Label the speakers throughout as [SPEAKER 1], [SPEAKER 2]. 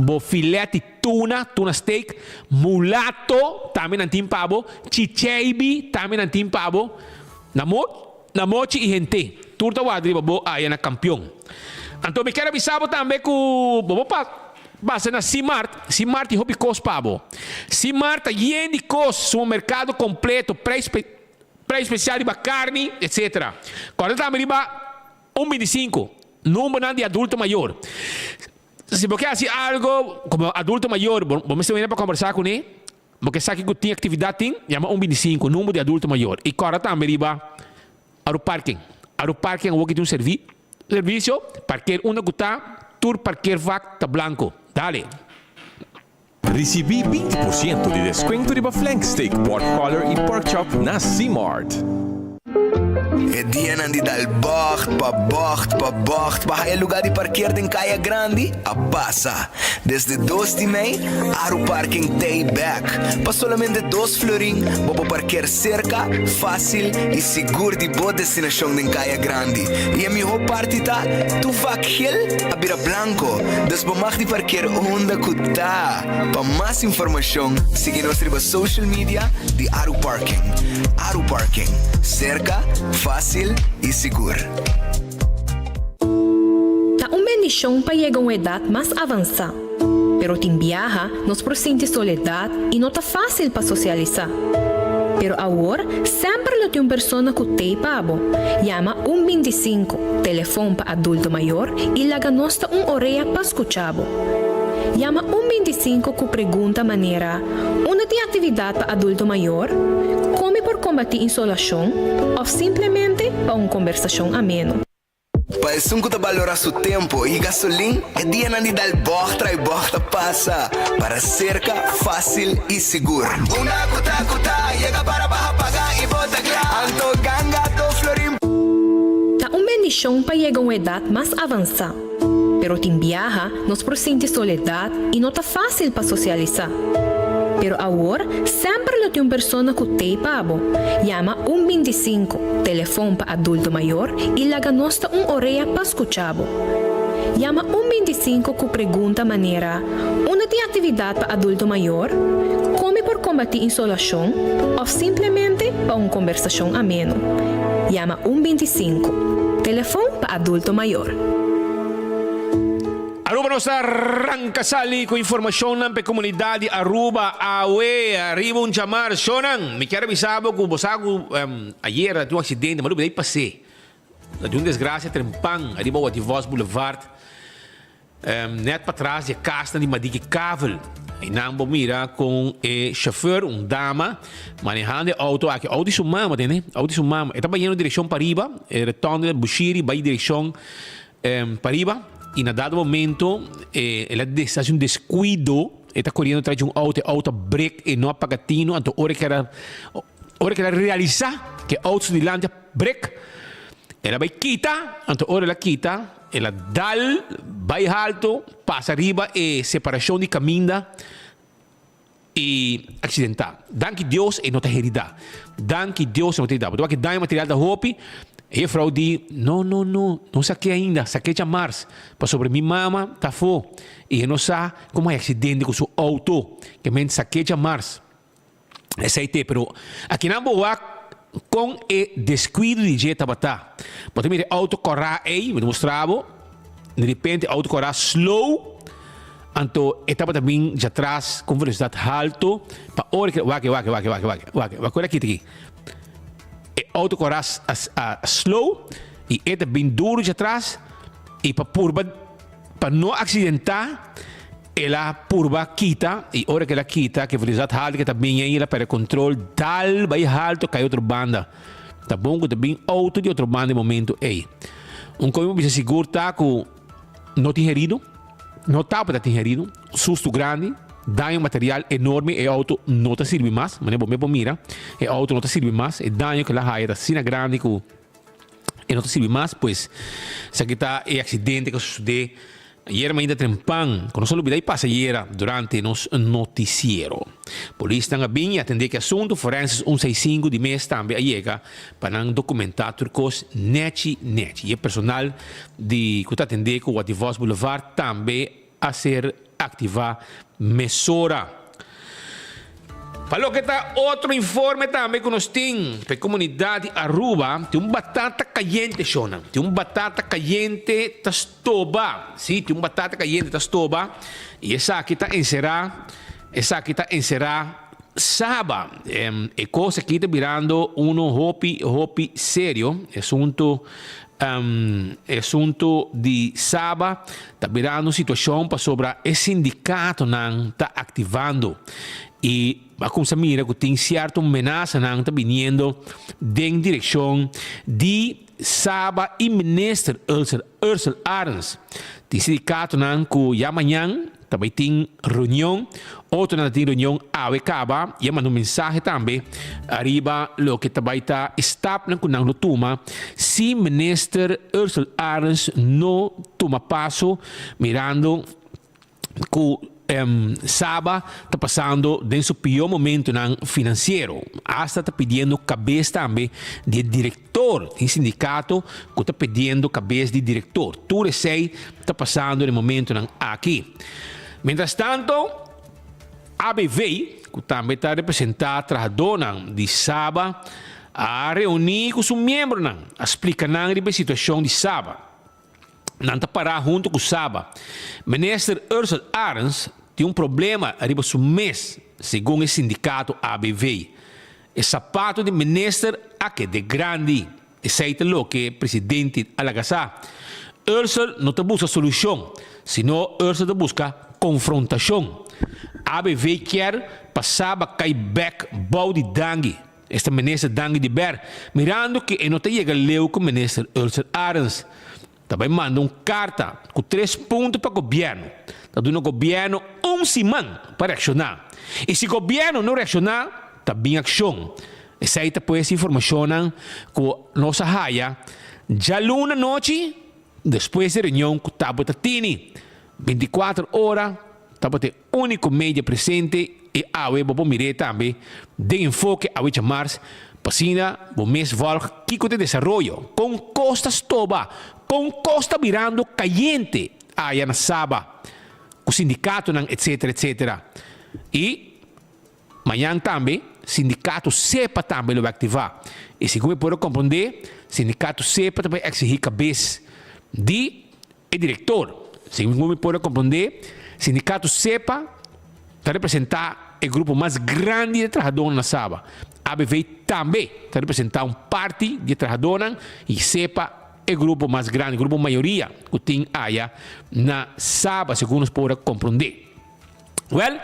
[SPEAKER 1] bo filete tuna steak, mulato também não tem pavo, chichebi também não tem pavo, na mochi e gente, turta wadriba bo aí na campeão. Então me quero avisar também que bobo basta na Simart e hopi cos pavo. Simart é de cos, um mercado completo, preço especial de carne, etc. Quando também riba 1,25, número de adulto maior. Se você quer fazer algo como adulto maior, vamos ter para conversar com ele, porque sabe que tem atividade, chama 1,25, número de adulto maior. E agora também riba ao parking. Ao parking, eu vou um serviço, parquear uma guta, tour parquear vac, tá branco. Dale.
[SPEAKER 2] Recebi 20% de desconto de flank steak, pork collar e pork chop na C-Mart.
[SPEAKER 3] É dia de dar bocht, pa bahaya lugar de parquear em Caia Grande, a passa. Desde 2 de maio, Aru Parking Day Back. Para solamente 2 florin, vou parquear cerca, fácil e seguro de boa destinação em Caia Grande. E a minha parte tá, tu vac a Bira Blanco. Des bomach de parquear onde que tá. Para mais informação, siga nossa social media de Aru Parking. Aru Parking, cerca, fácil e seguro.
[SPEAKER 4] Tá uma bendição para chegar a uma idade mais avançada. Pero tem viaja, nos presente soledade e não tá fácil para socializar. Pero agora, sempre tem uma pessoa que tem pabo. Chama 125, telefone para adulto maior e laga nosta orelha para escutar. Chama 125 que pergunta maneira, onde tem atividade para adulto maior? Come por combater insolação ou simplesmente para uma conversação ameno.
[SPEAKER 3] Para isso que valorar seu tempo e gasolina, é dia de dar borda e borda passa para cerca, fácil e seguro. Una cuta, chega para pagar e bota claro. Anto ganga, to florim.
[SPEAKER 4] Tá uma bendição para chegar a uma idade mais avançada. Pero tem viaja, nos presente soledade e não tá fácil para socializar. Pero agora, sempre tem uma pessoa que tem pabo. Chama 125, telefone para adulto maior e laga nosta orelha para escutar. Chama 125 que pergunta maneira, onde tem atividade para adulto maior? Come por combater insolação ou simplesmente para uma conversação ameno. Chama 125, telefone para adulto maior.
[SPEAKER 1] Aruba nos arranca sali com informação na comunidade Aruba Awe arriba um chamar sonan me quero avisar que você ayer teve um acidente mas eu daí passei de uma desgraça trempang arriba o Divos Boulevard net para trás de casa de Madik Kavel e não mira com o chauffeur dama manejando auto aqui auto sumama né auto sumama estava indo direção para riba retorno de Bushiri vai direção para riba. E na dado momento, ela faz um descuido, está correndo atrás de um auto break e não apagatino, então hora que ela realizar que o auto de landa break, ela vai quitar, então hora ela quita, ela dá, vai alto, passa arriba e separação de caminho e acidental. Danke Deus e não está herida. Danke Deus e não está herida. Porque dá material da roupa. E a frau diz, não saquei ainda, saquei já março. Para sobre minha mama, tá fo. E eu não sei como é acidente com o seu auto, que me saquei já março. Essa é a pero aqui na boa, com o descuido de jeito batá. Porque me auto correr aí, me mostrava, de repente auto correr slow, então estava também já atrás com velocidade alta, para hora que vai aqui. Auto correr slow e é bem duro de atrás e para não acidentar ela purba quita e hora que ela quita que velocidade alta que também aí ela para controle tal vai alto cai outra banda tá bom que também auto de outra banda de momento aí como você seguro tá com não tem herido não tá para ter herido susto grande dano material enorme e auto não te serve mais mas é mira e auto não te serve mais e dano que ela era assim grande que e não te serve mais pois se aqui está o acidente que sucedeu ayer ainda trempang quando só olvidei passageira durante nos noticiero polícia está bem atender que assunto forenses 165 de mês também chega para documentar turcos neti e o personal de que está atender com o Divos Boulevard também a ser activada mesora. Falou que tá outro informe também que nós temos para a comunidade Aruba, tem batata caliente, Shona. Tem batata caliente tastoba. Sim, tem batata caliente tastoba. E essa aqui está encerrada sábado. É coisa que está virando hopi sério. Assunto de sábado está virando situação para sobre o sindicato não está ativando. E como se mira que tem certa ameaça não está vindo em direção de Saba e ministro Ursula Arens. O sindicato não que já amanhã também tem reunião, outro não tem reunião a acaba e manda mensagem também arriba lo que também está estable com não toma se ministro Ursula Arens não toma passo mirando que Saba está passando em seu pior momento financeiro. Hasta está pedindo cabeça também de diretor. Tem sindicato que está pedindo cabeça de diretor. Tudo isso está passando no momento aqui. Mientras tanto, ABV, que também está representando trabalhador de Saba, a reunir com seus membros, a explicar a situação de Saba. Não está parar junto com Saba. Ministro Ursula Arens tem problema arriba seu mês, segundo o sindicato ABV. O sapato de ministro aqui de grande, aceita lo que o presidente Alagasa. Ursula não está buscando solução, senão Ursula busca confrontação. ABV quer passar para cair back bau de Dangue. Este ministro Dangue de Ber, mirando que não está chegando com o ministro Ursula Arens. Também manda carta com 3 pontos para o governo. Está dando ao governo semana para reaccionar. E se o governo não reaccionar, também ação. Essa é a informação que nossa raia já luna noite, depois da reunião com o Tabo Tatini, 24 horas, Tabo é o único meio presente e a web vou mirar também de enfoque a 8 de março. Pasina, o mês volta que de desenvolvimento com costas toba, com costa virando caliente aí na Saba, o sindicato, etc. E amanhã também, sindicato SEPA também vai ativar. E segundo eu posso compreender, sindicato SEPA também exigir cabeça de diretor. Segundo eu posso compreender, sindicato SEPA está representar o grupo mais grande de trabalhadores na Saba. ABV também está representando parte de trabalhadores e SEPA é o grupo mais grande, o grupo maioria que tem aí na Saba, segundo nós podemos compreender. Well,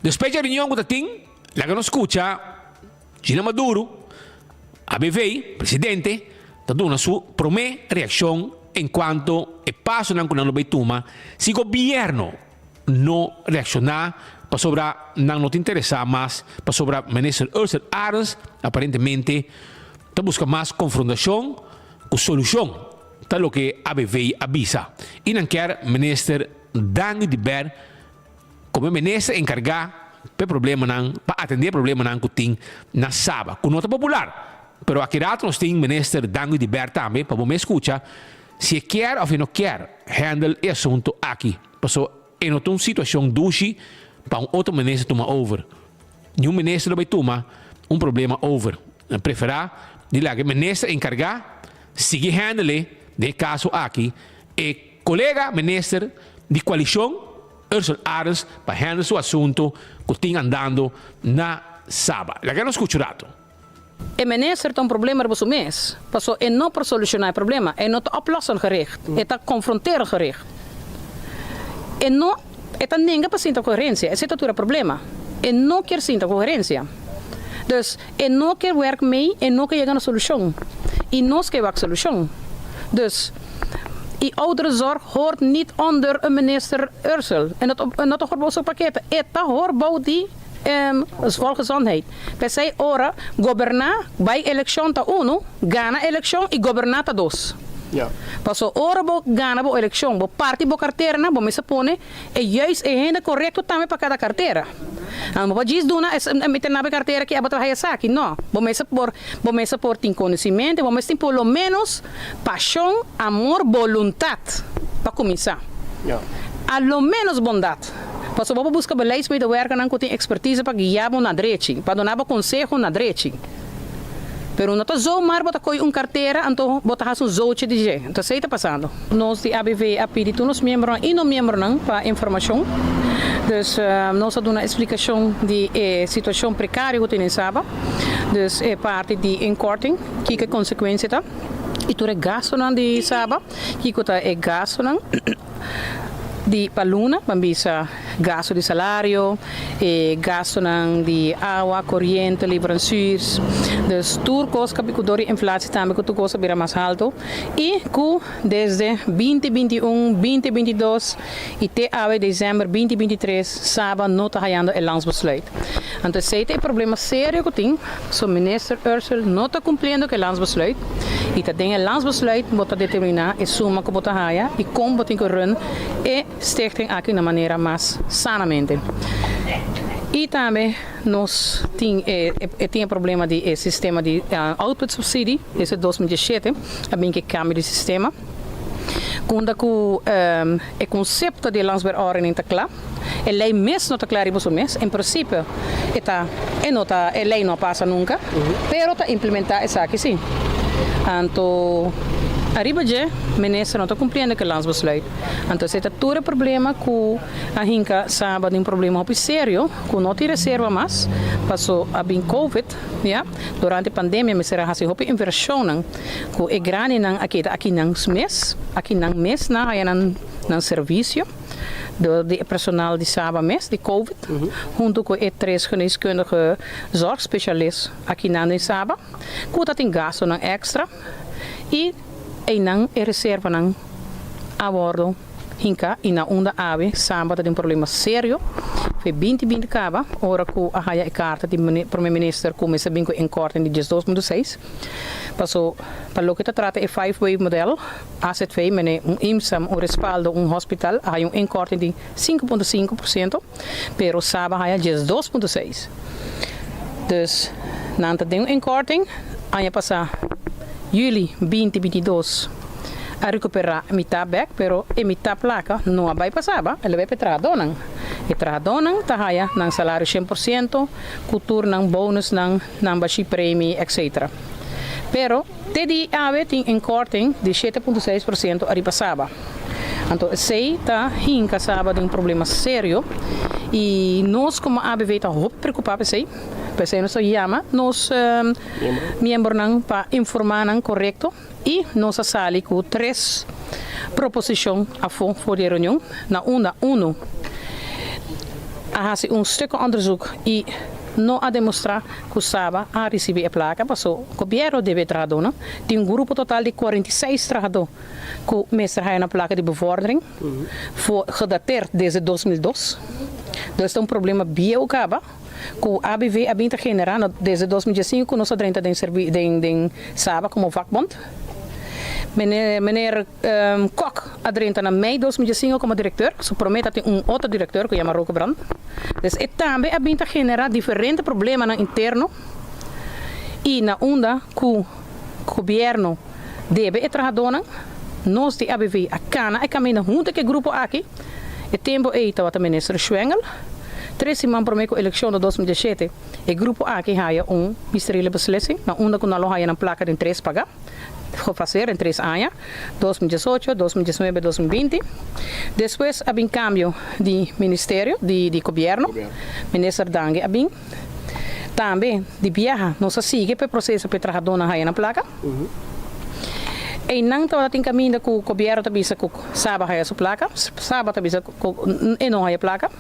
[SPEAKER 1] depois da reunião que tem, lá que nós escuta, Gina Maduro, ABV, presidente, está dando sua primeira reação enquanto é passo na não vai tomar se o governo não reaccionar para sobre não te interessar mais para sobre o ministro Ursula Arens, aparentemente está buscando mais confrontação com solução. Tal o que a ABV avisa. E não quer o ministro Dangue de Ber como ministro encarregado para atender problema que tem na Saba, com nota popular. Pero aqui nós temos o ministro Dangue de Ber também, para você escutar se quer ou não quer handle o assunto aqui. Porque é uma situação dúvida para outro ministro tomar over. Nenhum ministro vai tomar problema over. Preferar que o ministro encarregado siga handle de caso aqui, e colega ministro de coalição, Ursula Arens, para handle seu assunto que está andando na Saba. Lá que nós escutamos.
[SPEAKER 5] O ministro tem problema para o mês. Porque ele não para solucionar o problema, ele não está oplossing gericht, ele está confronteren gericht. Ele não está ninguém para sentir coerência, esse é o problema. Ele não quer sentir coerência. Dus ele não quer werken mee, ele não quer chegar na solução. E nós queremos a solução. Dus, die ouderenzorg hoort niet onder een minister Ursula. En dat hoort bij zo'n pakket. Dat hoort bij die volksgezondheid. We zijn ora governar bij election ta uno, gana election e governar ta dos.
[SPEAKER 6] Ja.
[SPEAKER 5] Paso ora bo gana bo election, bo parti bo carteira, bo me se pone e juist e hende correcto também para cada carteira. Bo diz duna é meter na carteira que abatra aí saque, não. Bo me se por tem conhecimento, bo me se tem pelo menos paixão, amor, vontade para começar.
[SPEAKER 6] Ja.
[SPEAKER 5] a lo menos bondad. Paso vamos buscar beleidsmedewerker que tem expertise para guiar na direção, para dar conselho na direção. Pero não tá zomaar bota coi carteira, então bota has zootje de je. Então sei tá passando. Nós de ABV a pedir todos os membros e não membros não para informação. Dus nós damos uma explicação de situação precária que tem em Saba. Dus parte de inkorting, que consequência tá. E tu é gasto não de Saba, que tá é gasto não. Di paluna, pambisa gasto de salário, gasto de água, corrente, leveranciers. Dus turcos capicudori inflatie também que tu coisa bira mais alto. E que desde 2021, 2022 e até dezembro 2023 sábado não está ganhando o landsbesluit. Então, se tem problema sério que tem, o minister Ursula não está cumprindo com o landsbesluit. E tem o landsbesluit para determinar a suma que está ganhando e como tem que run e stichting aqui na maneira mais sanamente. E também nós temos problema de sistema de output subsidy, esse 2017, a bem que cambia de sistema. Quando o conceito de landsbeordening está claro, a lei mesmo não está clara para o mês, em princípio, a lei não passa nunca, mas está implementada isso aqui sim. Então, arriba já, o ministro não está cumprindo com o landsbesluit. Então, se está todo problema que a gente sabe de problema muito sério, que não tem reserva mais, passou a bem COVID, ja? Durante a pandemia, mas será assim, uma inversão, que é grande aqui não mês, não serviço, do personal de Saba mês, de COVID, junto com três geneeskundige zorgspecialistas aqui na Saba, que tem gasto extra, e não é reserva não a bordo hinka e na onda ave sábado tem problema sério foi 20 caba ora que a haja carta de primeiro-ministro começa bem com encorte de 2006 passou para o que trata é 5-way modelo asset fee mene IMSAM o respaldo hospital há encorte de 5.5%, pero sábado haja 2.6. Dus na tem encorting a passar Juli 2022 a recuperar metade back, pero a metade placa não vai passar, ela vai para donan. E donan tá haya nang salário 100%, cultura nang bônus nang baixi prêmio, etc. Pero TDI tem encorting de 7.6% a repassava. Então, sei tá hinca sábado um problema sério e nós como ABV tá muito preocupados sei. Pensei nós chama nós membros para informar correto e nós sali com 3 proposições a for de reunião na uno a stuk onderzoek e não a demonstrar que o Saba a receber a placa, passou o governo deve trabalhar, tem grupo total de 46 trabalhadores que o mestre na placa de bevordering, foi gedateerd desde 2002. Dus tem problema bio acaba, que o ABV a binta general desde 2005 nós adrenta den Saba como vakbond. Meneer Kok adrenta na mei 2005 como diretor, se promete ter outro diretor que chama Roque Brand. Dus também a binta generar diferente problema na interno e na onda que o governo deve trabalhar. Nós de ABV a cana e caminha junto com o grupo aqui. E tempo aí estava o ministro Schwengel. 3 semanas para a eleição de 2017, o grupo aqui haya ministeriële beslissing, na onda que nós haya na placa de 3 pagar. Fazer em 3 anos, 2018, 2019, 2020. Depois, havia cambio de ministério, de governo, ministro Dangue, havia. Também, de viajar, nós seguimos para o processo para trabalhar na placa. E não tem caminho que o governo também sabe a sua placa, sabe também que não há placa.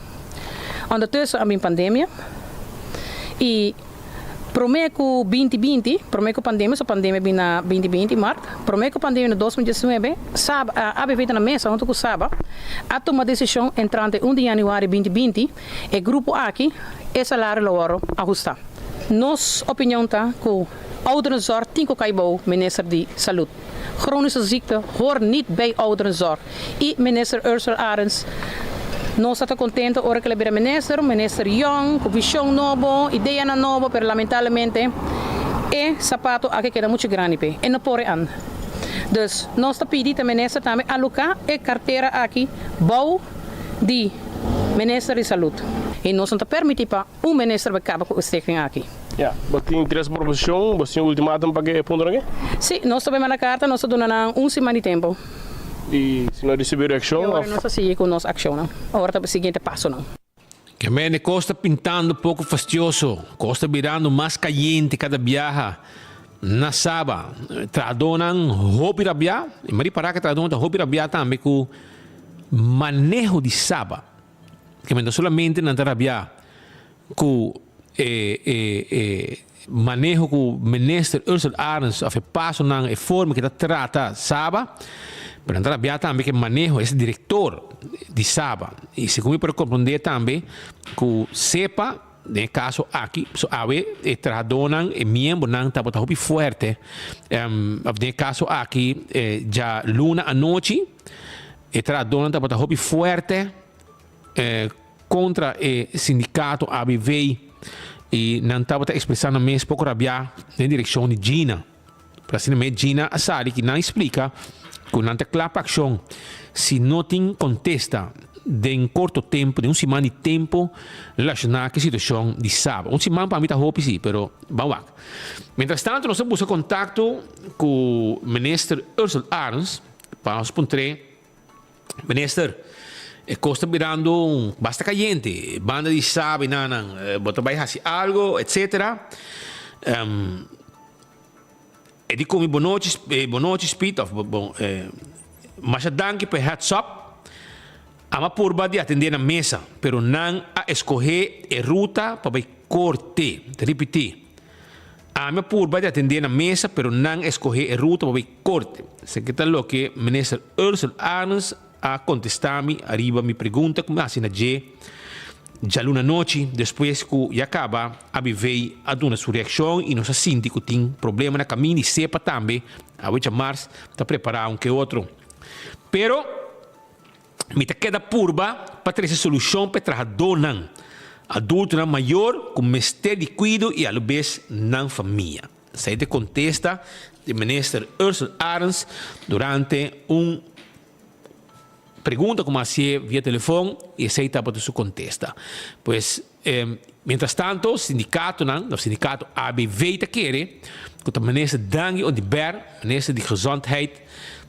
[SPEAKER 5] Ondertussen havia pandemia. E prometo 2020, prometo pandemia, so pandemia na 2020 março, prometo pandemia na 2019, sabe, a ABV na mesa, onde que sabe, a tomar decisão em 31 de janeiro 2020, o grupo aqui, é salário lauro ajustar. Nossa opinião tá que o ouderenzorg tem que cair o minister de Saúde. Chronische ziekte hoort niet bij ouderenzorg. E minister Ursula Arens, nós estamos contentes agora que ele é minister Young, com visão nova, ideia nova, mas lamentavelmente é sapato aqui que é muito grande e não pode andar. Dus nós estamos pedindo ao minister também alocar a carteira aqui, bom de Ministério de Saúde. E nós não permitimos para ministro acabar com o staking aqui.
[SPEAKER 6] Ja, wat tem três proposições, você tem ultimatum para que ponto aqui?
[SPEAKER 5] Sim, nós também na carta, nós estamos dando semana de tempo.
[SPEAKER 6] E se não receber ação,
[SPEAKER 5] E agora nós seguimos com nossa ação, não? Agora está o seguinte passo, não?
[SPEAKER 1] Que me costa pintando pouco fastidioso, costa virando mais caliente cada viaja. Na Saba, tradonan hobby rabia, e mari para que tradonan hobby rabia também com manejo de Saba. Que não solamente na rabia, com manejo com o ministro Ursula Arens, a passo na forma que trata Saba, mas na rabia também que manejo esse diretor de Saba. E segundo para compreender também, com CEPA, no caso aqui, tradonan e membro não está muito forte. No caso aqui, já luna à noite, tradonan está muito forte contra o sindicato ABV e não está expressando mesmo pouco rabia na direção de Gina. Para assim mesmo, Gina Assari que não explica que não tem clara ação se não tem contesta de um curto tempo, de semana de tempo, relacionado com a situação de sábado. Semana para mim está roupa, sim, mas vamos lá. Mientras tanto, nós buscamos contato com o ministro Ursula Arens para responder. Ministro, costa virando basta caliente, banda de sábado, bota vai fazer algo, etc. E dico boa noite, Speed, mas danke per heads up. Ama purba de atender na mesa, pero não a escolher a ruta para corte. Repetir. Ama purba de atender na mesa, pero não escolher a ruta para corte. Se que tal lo que ministro Ursula Arens a contestar-me, arriba me pergunta como assim na já luna noite, depois que já acaba, a viver a dar sua reação e nós sentimos que tem problema na caminho e sepa também, a 8 de março, está preparado um que outro. Pero me queda purba para trazer solução para trazer adulto não maior com mestre de cuido e a vez não família. Se te contesta o ministro Ursula Arens durante pergunta como assim via telefone e aceita para sua contesta. Pois, mientras tanto, o sindicato ABV quer que o ministro Dangi Odiber, ministro de Gezondheid,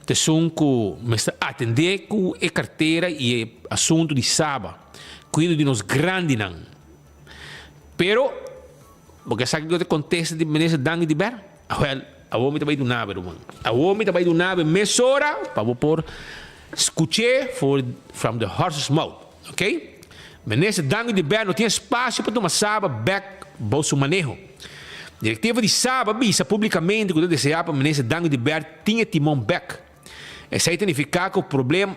[SPEAKER 1] te que atender com a carteira e o assunto de Saba. Cuido de nós grandes não. Pero, porque sabe que eu te contesta de ministro Dangi Odiber? A homem também do nave, irmão. A homem também do nave, mesora, para pôr escutar from the horse's mouth, ok? Ministro Dango de Ber não tinha espaço para tomar Saba back bolso manejo. Diretiva de Saba avisa publicamente que o DCA para o ministro Dango de Ber tinha timão back. Isso aí significa que o problema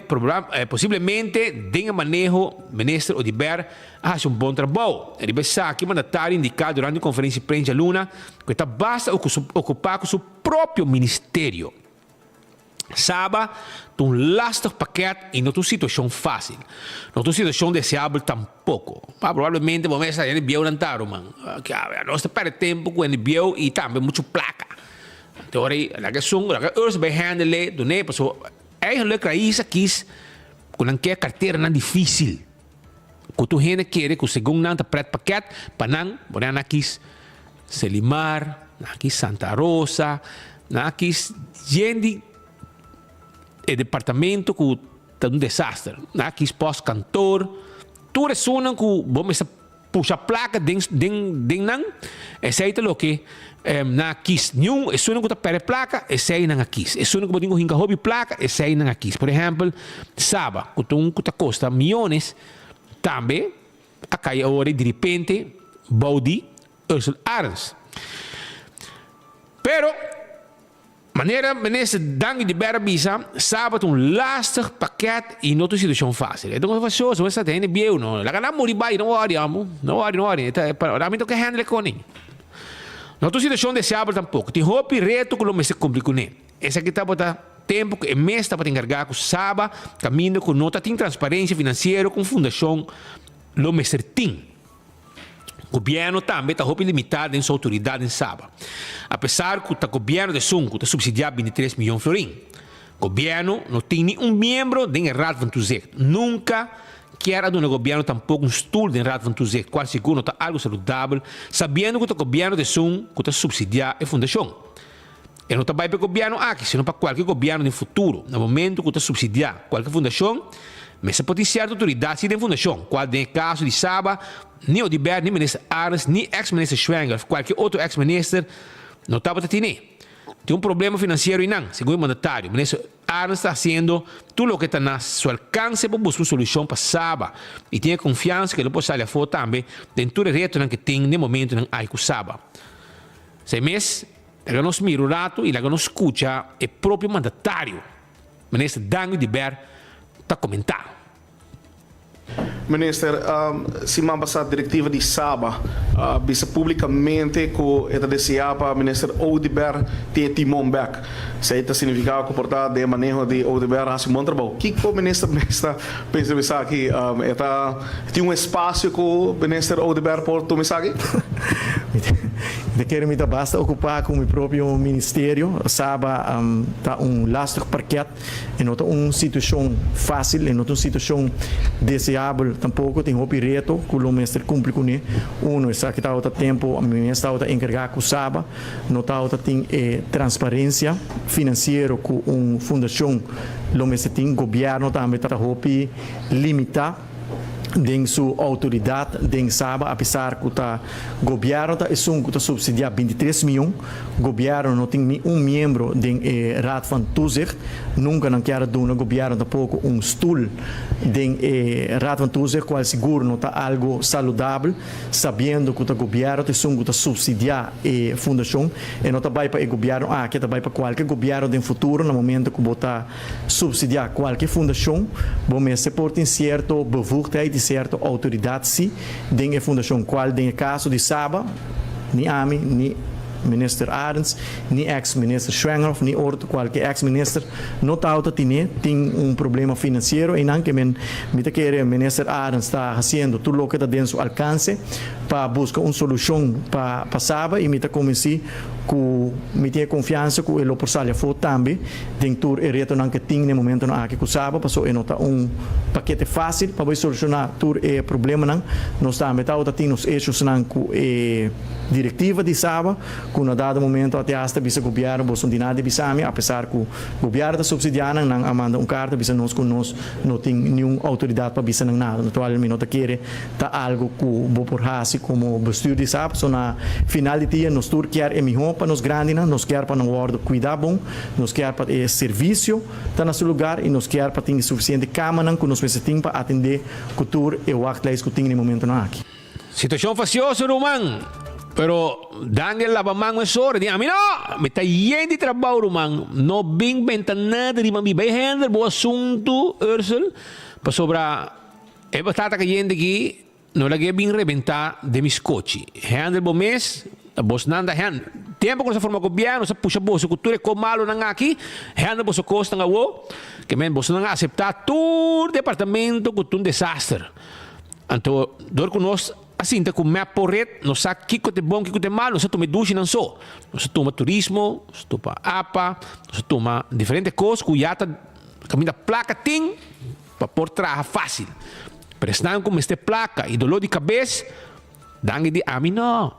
[SPEAKER 1] possivelmente de manejo ministro de Ber faz bom trabalho. Ele vai aqui mandatário indicado durante a conferência de prensa Luna que está basta ocupar com o seu próprio ministério. Saba, tem lastig paquete e não tem situação fácil. Não tem situação desejável tampouco. Provavelmente vamos estar em bio nantaro, man. Nós perde tempo com o bio e também muito placa. Então, a questão, a coisa vai handle, do né, pessoal. Eigenlijk raíz aqui, quando quer carteira não difícil. Quando tu gente quer que o segundo não tá preto paquete, para não, por na quis Selimar, na quis Santa Rosa, na quis gente o departamento que está desastre. Aqui pós-cantor, tudo ressonan que vamos puxar placa dentro não, aceita o que na aqui nenhum, é só que está perde placa, é não aqui. É só que você tem que hobby placa, é não aqui. Por exemplo, Saba, que custa milhões, também a cair agora de repente, Baudi, Ursula Arens. Pero maneira minister Dangi de Berbisa, sábado lastig pakket e não tem situação fácil. Então eu faço isso, você tem bio não. Lá na muribai não worry, não worry. Para mim que handle com ele. Não tem situação de sábado tampouco. Tem roupa e reto que não se complica nem. Esse aqui tá bota tempo que é mês tá para encarregar com sábado, caminho com nota tem transparência financeira com fundação lo mestre tem. O governo também está limitado em sua autoridade em Saba. Apesar que o governo de Sunco está subsidiando 23 milhões de florins. Governo não tem nenhum membro da Raad van Toezicht. Nunca quer do governo tampouco um stoel da Raad van Toezicht, qual seguro está algo saudável, sabendo que o governo de Sun que está subsidiar a fundação. E não está para o governo aqui, senão para qualquer governo no futuro. No momento que está subsidiar qualquer fundação, mas se pode ser autoridade da fundação. Qual é o caso de Saba, nem o Diber, nem o ministro Arns, nem ex-ministro Schwenger, qualquer outro ex-ministro, não estava a ter. Tem problema financeiro e não, segundo o mandatário. O ministro Arns está fazendo tudo o que está na seu alcance para buscar uma solução para Saba. E tem confiança que ele pode sair fora também, dentro do reto que tem no momento não há com Saba. Se mês, ele nos mira o rato e ele nos escuta o próprio mandatário. O ministro Dango Diber está comentando.
[SPEAKER 7] Minister, se mabasa a diretiva de Saba, bisa publicamente que esta deseaba Minister Oudeberg ter timon back. Se isso significa que portar de manejo de Oudeberg hace um bom trabalho. O que o minister pensa bisa aqui? Tem espaço que o Minister Oudeberg pode tomar aqui?
[SPEAKER 8] De quero me basta ocupar com o meu próprio ministério. Saba tá lastig parquet e não tá situação fácil, e não tá situação desejável tampouco. Tem outro reto que o ministro cumpre com ele. Está que tá outro tempo, o ministro está encarregado com Saba, não tá outro tem transparência financeira com fundação. O ministro tem governo também tá hopi limitar den sua autoridade den Saba, apesar que o governo está subsidiar 23 milhões, o governo não tem nenhum membro den Raad van Toezicht, nunca não quer dar no governo tampouco stoel den Raad van Toezicht, qual seguro não está algo saudável, sabendo que o governo está subsidiar a fundação, e não está vai para o governo, que está vai para qualquer governo no futuro, no momento que está subsidiar qualquer fundação, bom, se portem certo bevoegdheid, certa autoridade, sim, tem a fundação qual tem o caso de Saba, nem AMI, nem minister Arns, nem ex-minister Schwenger, nem outro qualquer ex-minister, não está tem problema financeiro e não que me quer minister Arns está fazendo tudo o que está dentro do seu alcance para buscar uma solução para Saba e me está comecei que me tenho confiança que ele por sair for também dentro do reto não que tem no momento não aqui com Saba, passou e não está paquete fácil para solucionar todo o problema não, nós também tem os eixos não com diretiva de Saba, que no dado momento até hasta bisa governo bolson de nada bisami, apesar que o governo está subsidiando não amanda carta bisa nós não tem nenhuma autoridade para bisa nada, naturalmente não quer tá algo que vou por hasi como bestuur de Saba, so na final de dia nós tur quer é melhor para nos grandes, nós quer para não guarda cuidar bom, nós quer para serviço tá no seu lugar e nós quer para ter suficiente cama que nós precisamos para atender cultura e o actlais que tem no momento não aqui.
[SPEAKER 1] Situação faciosa, Roman. Pero Daniel Labamang Mesor, a mim não, me está lleno de trabalho, Roman. Não bem nada de mami vai handler bo assunto, Ursel, para sobra é batata que gente aqui não lagi bem rebentar de mis coche. Handler bo mês, a boss nanda hand. Tempo que se forma governo, se puxa bolsa cultura com malo nang aqui, handler bo so costa nga wo, que men boss nang aceitar todo departamento com um desastre. Então, dor conosco assim, tá com o mapa porret, não sabe o que é bom, o que é mal, não sabe tomar ducha, não só. Não sabe tomar turismo, não sabe tomar APA, não sabe tomar diferentes coisas, que já está caminho da placa tem, para pôr traja fácil. Prestando como esta placa e dolor de cabeça, dangue de mim não.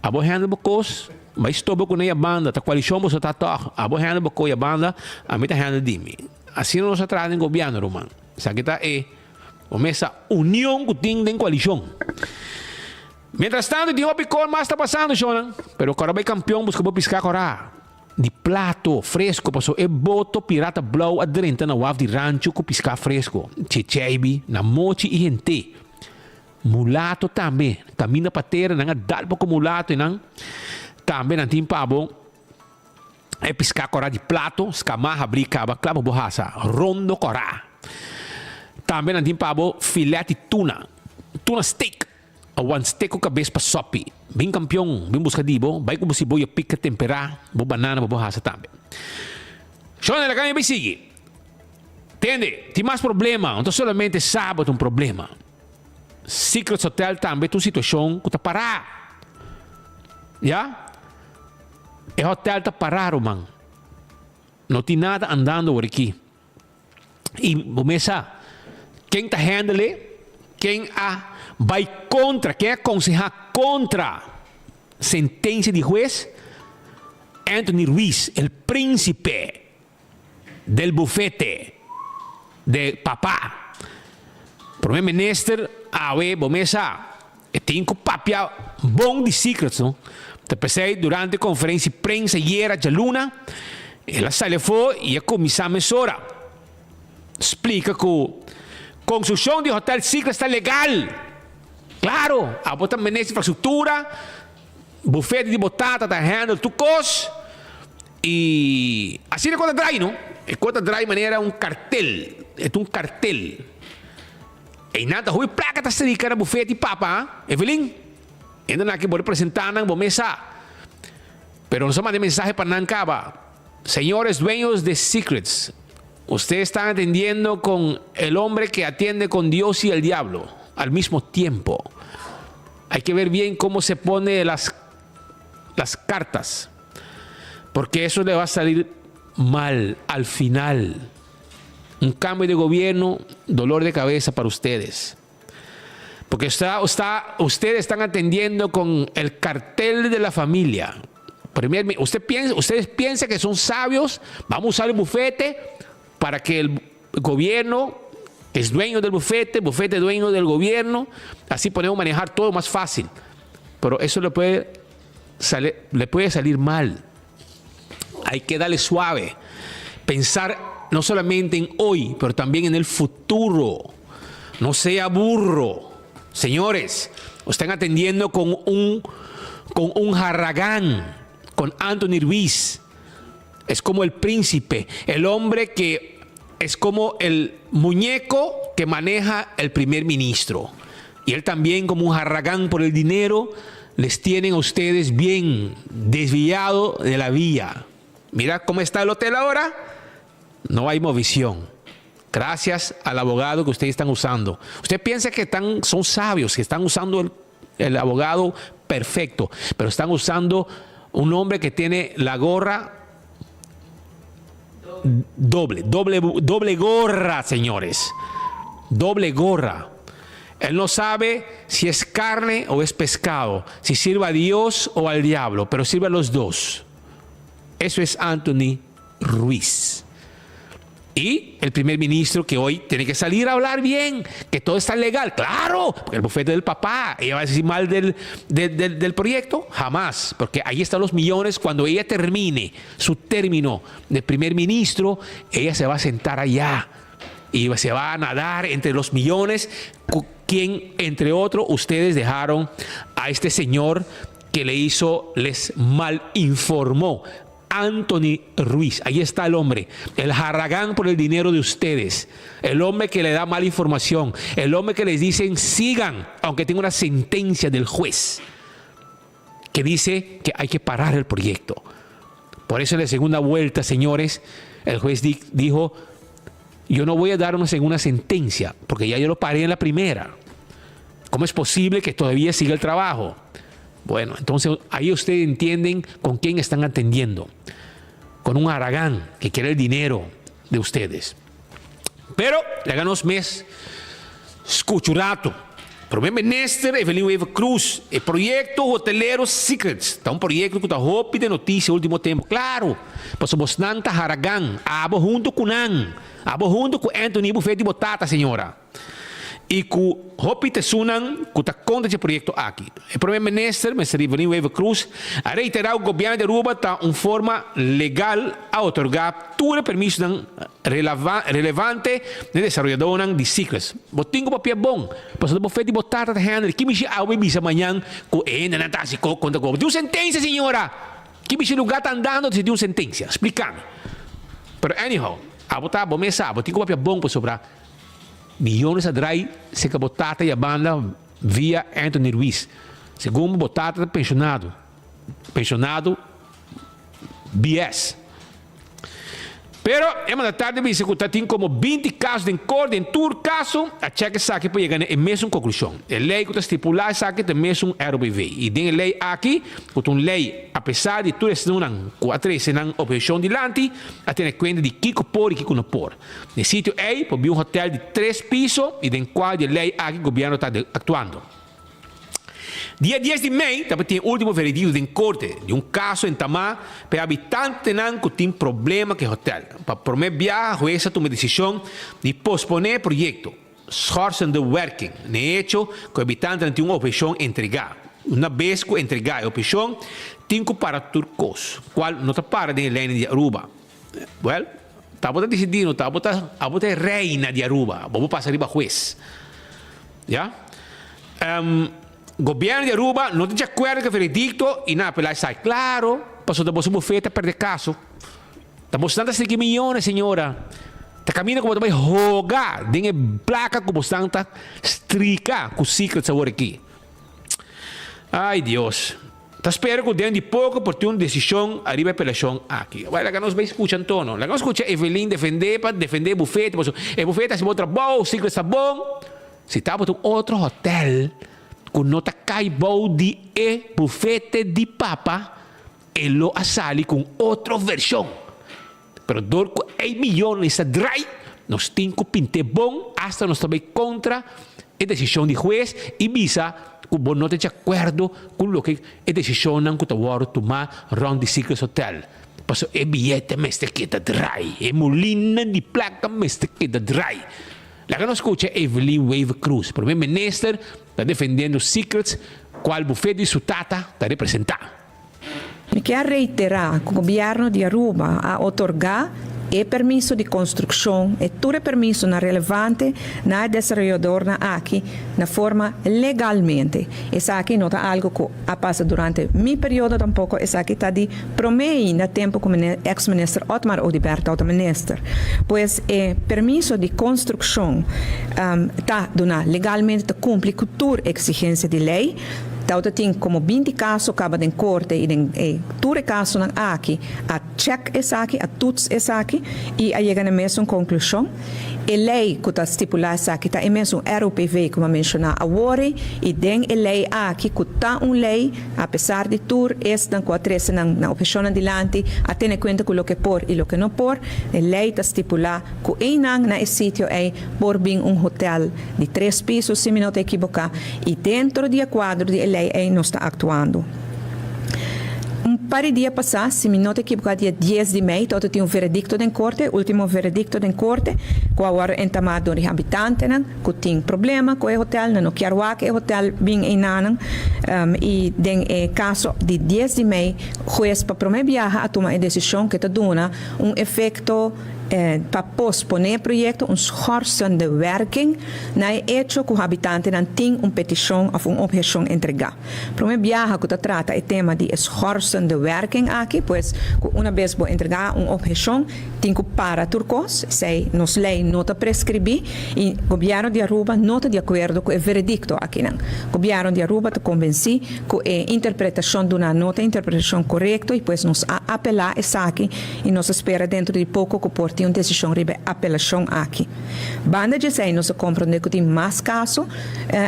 [SPEAKER 1] A boa handle bocos, mas estou com a banda, tá coalição, você tá toque. A boa handle bocos a banda, a mim tá handle de mim. Assim não se trata em governo, Roman. Isso aqui tá essa união que tem em coalição. Mientras tanto, tem picor mais está passando, Shonan. Pero agora vai campeão, busca para piscar agora. De plato, fresco, passou. É boto pirata blow aderente na waf de rancho com piscar fresco. Chechebi, na mochi e gente. Mulato também. Camina para terra, não dá para mulato, não. Também não tem pabo. É piscar agora de plato, escamarra, brincava, clavo borracha, rondo corá. Também não tem pabo filé de tuna steak, one steak com cabeça para sopi, bem campeão, bem buscadivo, vai com você boia pica temperar, bo banana, bo raça também. Shona la caminha vai seguir. Entende? Tem mais problema, não somente sábado um problema. Secret Hotel também tem uma situação que está parado. Já? O hotel está parado, man. não tem nada andando por aqui. E começa, quem está handle, quem vai contra, quem aconselha contra sentença de juez, Anthony Ruiz, el príncipe del bufete de papá. Primeiro-ministro, começa, tem que papia bom de secrets, não? Te durante a conferência de prensa ieri a Luna, ela saiu fora e a comissão mesora explica que a construção de hotel Secret está legal. Claro, a botar ministro de infraestrutura, bufete de batata, está handle tu cos. E assim é quando dry, não? É quando dry maneira um cartel. É um cartel. E nada, hui placa está se dedicando a bufete de papa, Evelyn? Ainda não é que pode apresentar na mesa. Pero no somos de mensaje para Nancaba. Señores dueños de Secrets, ustedes están atendiendo con el hombre que atiende con Dios y el diablo al mismo tiempo. Hay que ver bien cómo se pone las cartas, porque eso le va a salir mal al final. Un cambio de gobierno, dolor de cabeza para ustedes. Porque ustedes están atendiendo con el cartel de la familia. Ustedes piensan que son sabios, vamos a usar el bufete para que el gobierno es dueño del bufete es dueño del gobierno, así podemos manejar todo más fácil. Pero eso le puede salir mal. Hay que darle suave, pensar no solamente en hoy, pero también en el futuro. No sea burro. Señores, están atendiendo con un Harragán, con Anthony Ruiz. Es como el príncipe, el hombre que es como el muñeco que maneja el primer ministro. Y él también, como un Harragán por el dinero, les tienen a ustedes bien desviado de la vía. Mira cómo está el hotel ahora. No hay movilización. Gracias al abogado que ustedes están usando. Usted piensa que son sabios, que están usando el abogado perfecto, pero están usando un hombre que tiene la gorra doble gorra, señores. Doble gorra. Él no sabe si es carne o es pescado, si sirve a Dios o al diablo, pero sirve a los dos. Eso es Anthony Ruiz. Y el primer ministro que hoy tiene que salir a hablar bien, que todo está legal. Claro, porque el bufete del papá, ella va a decir mal del proyecto, jamás, porque ahí están los millones. Cuando ella termine su término de primer ministro, ella se va a sentar allá y se va a nadar entre los millones, quien, entre otros, ustedes dejaron a este señor que les mal informó. Anthony Ruiz, ahí está el hombre, el Harragán por el dinero de ustedes, el hombre que le da mala información, el hombre que les dicen sigan, aunque tenga una sentencia del juez que dice que hay que parar el proyecto. Por eso en la segunda vuelta, señores, el juez dijo, yo no voy a dar una segunda sentencia, porque ya yo lo paré en la primera. ¿Cómo es posible que todavía siga el trabajo? Bueno, entonces ahí ustedes entienden con quién están atendiendo. Con un Harragán que quiere el dinero de ustedes. Pero, le ganamos mes, escuchurato. Primeiro-ministro Evelyn Weaver Cruz, o projeto Hoteleiro Secrets. Está um projeto que está roupa de notícia no último tempo. Claro, passou Bosnanta Harragán, abo junto com Anthony Bufete de Batata, senhora. E com roupa de Sunan, que está contra esse projeto aqui. O primeiro-ministro, Evelyn Weaver Cruz, a reiterar o governo de Aruba está em forma legal a otorgar todo o permisso relevante de desenvolvedor de ciclos. Botinho o papel bom, passou do bufete de batata de handle, que me chama amanhã, com ainda não está se contra o Deu sentença, senhora! Que me lugar está andando se deu sentença? Explicando. Pero anyhow, a botar bom mesa, botinho o papel bom para sobrar. Millones a drai se que Batata e a banda via Anthony Ruiz. Segundo Batata pensionado BS. Pero, é uma tarde, você que tem como 20 casos em corte, em todo caso, a cheque saque para chegar à mesma conclusão. A lei que está estipulada saque tem mesmo RBV. E tem a lei aqui, que tem lei, apesar de tudo isso não quatro não oposição de lante, a ter conta de que pode e que não pode. No sítio aí, pode um hotel de 3 pisos e tem qual a lei aqui o governo está atuando. Dia 10 de maio, também tem o último veredito em corte de um caso em Tamá, para habitante que tem problema com o hotel. Para prometer viajar, a jueza toma decisão de posponer o projeto, schorsen de working. De hecho, que o habitante tem uma opção entregar. Uma vez que entregar a opção, tem que para turcos, qual não está para de lei de Aruba. Well, estava decidindo, estava reina de Aruba, vamos passar para juez. Já? Governo de Aruba não tem de acordo com o veredicto e na apelai sai claro, passou da bolsa bufeta perder caso. Estamos tantas 5 milhões, senhora. Está caminhando como também rogar, tem placa como tanta estrica com o secret sabor aqui. Ai, Deus. Tá espero que dentro de pouco por ter uma decisão arriba a apelação aqui. Vai lá que nós vai escutar Antonio. Lá que nós escuta Evelyn defender bufeta, o bufeta se mostra bom, o secret está bom. Se está por outro hotel, que não está caibou de bufete de papa, ele a sali com outra versão. Pero dor com 1 milhão nessa dry, nós temos que pintar bom, hasta nós também contra a decisão de juez e visa que você não está de acordo com o que a decisão que está a tomar round de Secret Hotel. Passo é bilhete mestre que está dry, é molina de placa mestre que está dry. La que nos escucha Evelyn Wave Cruz, primer ministro, está defendendo secrets, qual bufete de su tata está representando.
[SPEAKER 9] Me quero reiterar que o governo de Aruba a otorgar o permisso de construção e todo o permisso na relevante na desenvolvedora aqui na forma legalmente. Isso aqui não é algo que a passa durante meu período tampouco, isso aqui está de promeio na tempo como ex-ministro Otmar Oudibert, ministro. Pois o permisso de construção está legalmente cumpre com toda exigência de lei. Então, tem como 20 casos acaba em corte e todo caso aqui, a check essa aqui, a tuts essa aqui, e a chega na mesma conclusão. A lei que está estipulada aqui está em mesmo RUPV, como mencionar agora, e tem a lei aqui que está uma lei, apesar de tudo, esta com a três na opção adiante, a ter em conta com o que por e o que não por, a lei está estipulada que em na sítio é por bem hotel de 3 pisos, se me não te equivocar, e dentro do quadro de lei não está atuando. Para o dia passado, se me não te equivocar, dia 10 de maio, todo tinha veredicto em corte, último veredicto em corte, que agora entamado de habitante, que tem problema com o hotel, não quer que o hotel bem em nanan, e tem caso de 10 de maio, juez para prometer viajar a tomar a decisão que te dona efeito para posponer o projeto, schorsen de werking, na hecho que o habitante não tem uma petição ou uma objeção entregar. Para viajar que trata o tema de schorsen de werking aqui, pois uma vez vou entregar uma objeção, tem que parar turcos, se nos lei não está prescrever, e o governo de Aruba não está de acordo com o veredicto aqui. O governo de Aruba está convencido que a interpretação de uma nota, interpretação correta, e pois nos apelar essa aqui, e nos espera dentro de pouco que porte uma decisão de apelação aqui. Banda de sei, nós compreendemos que tem mais casos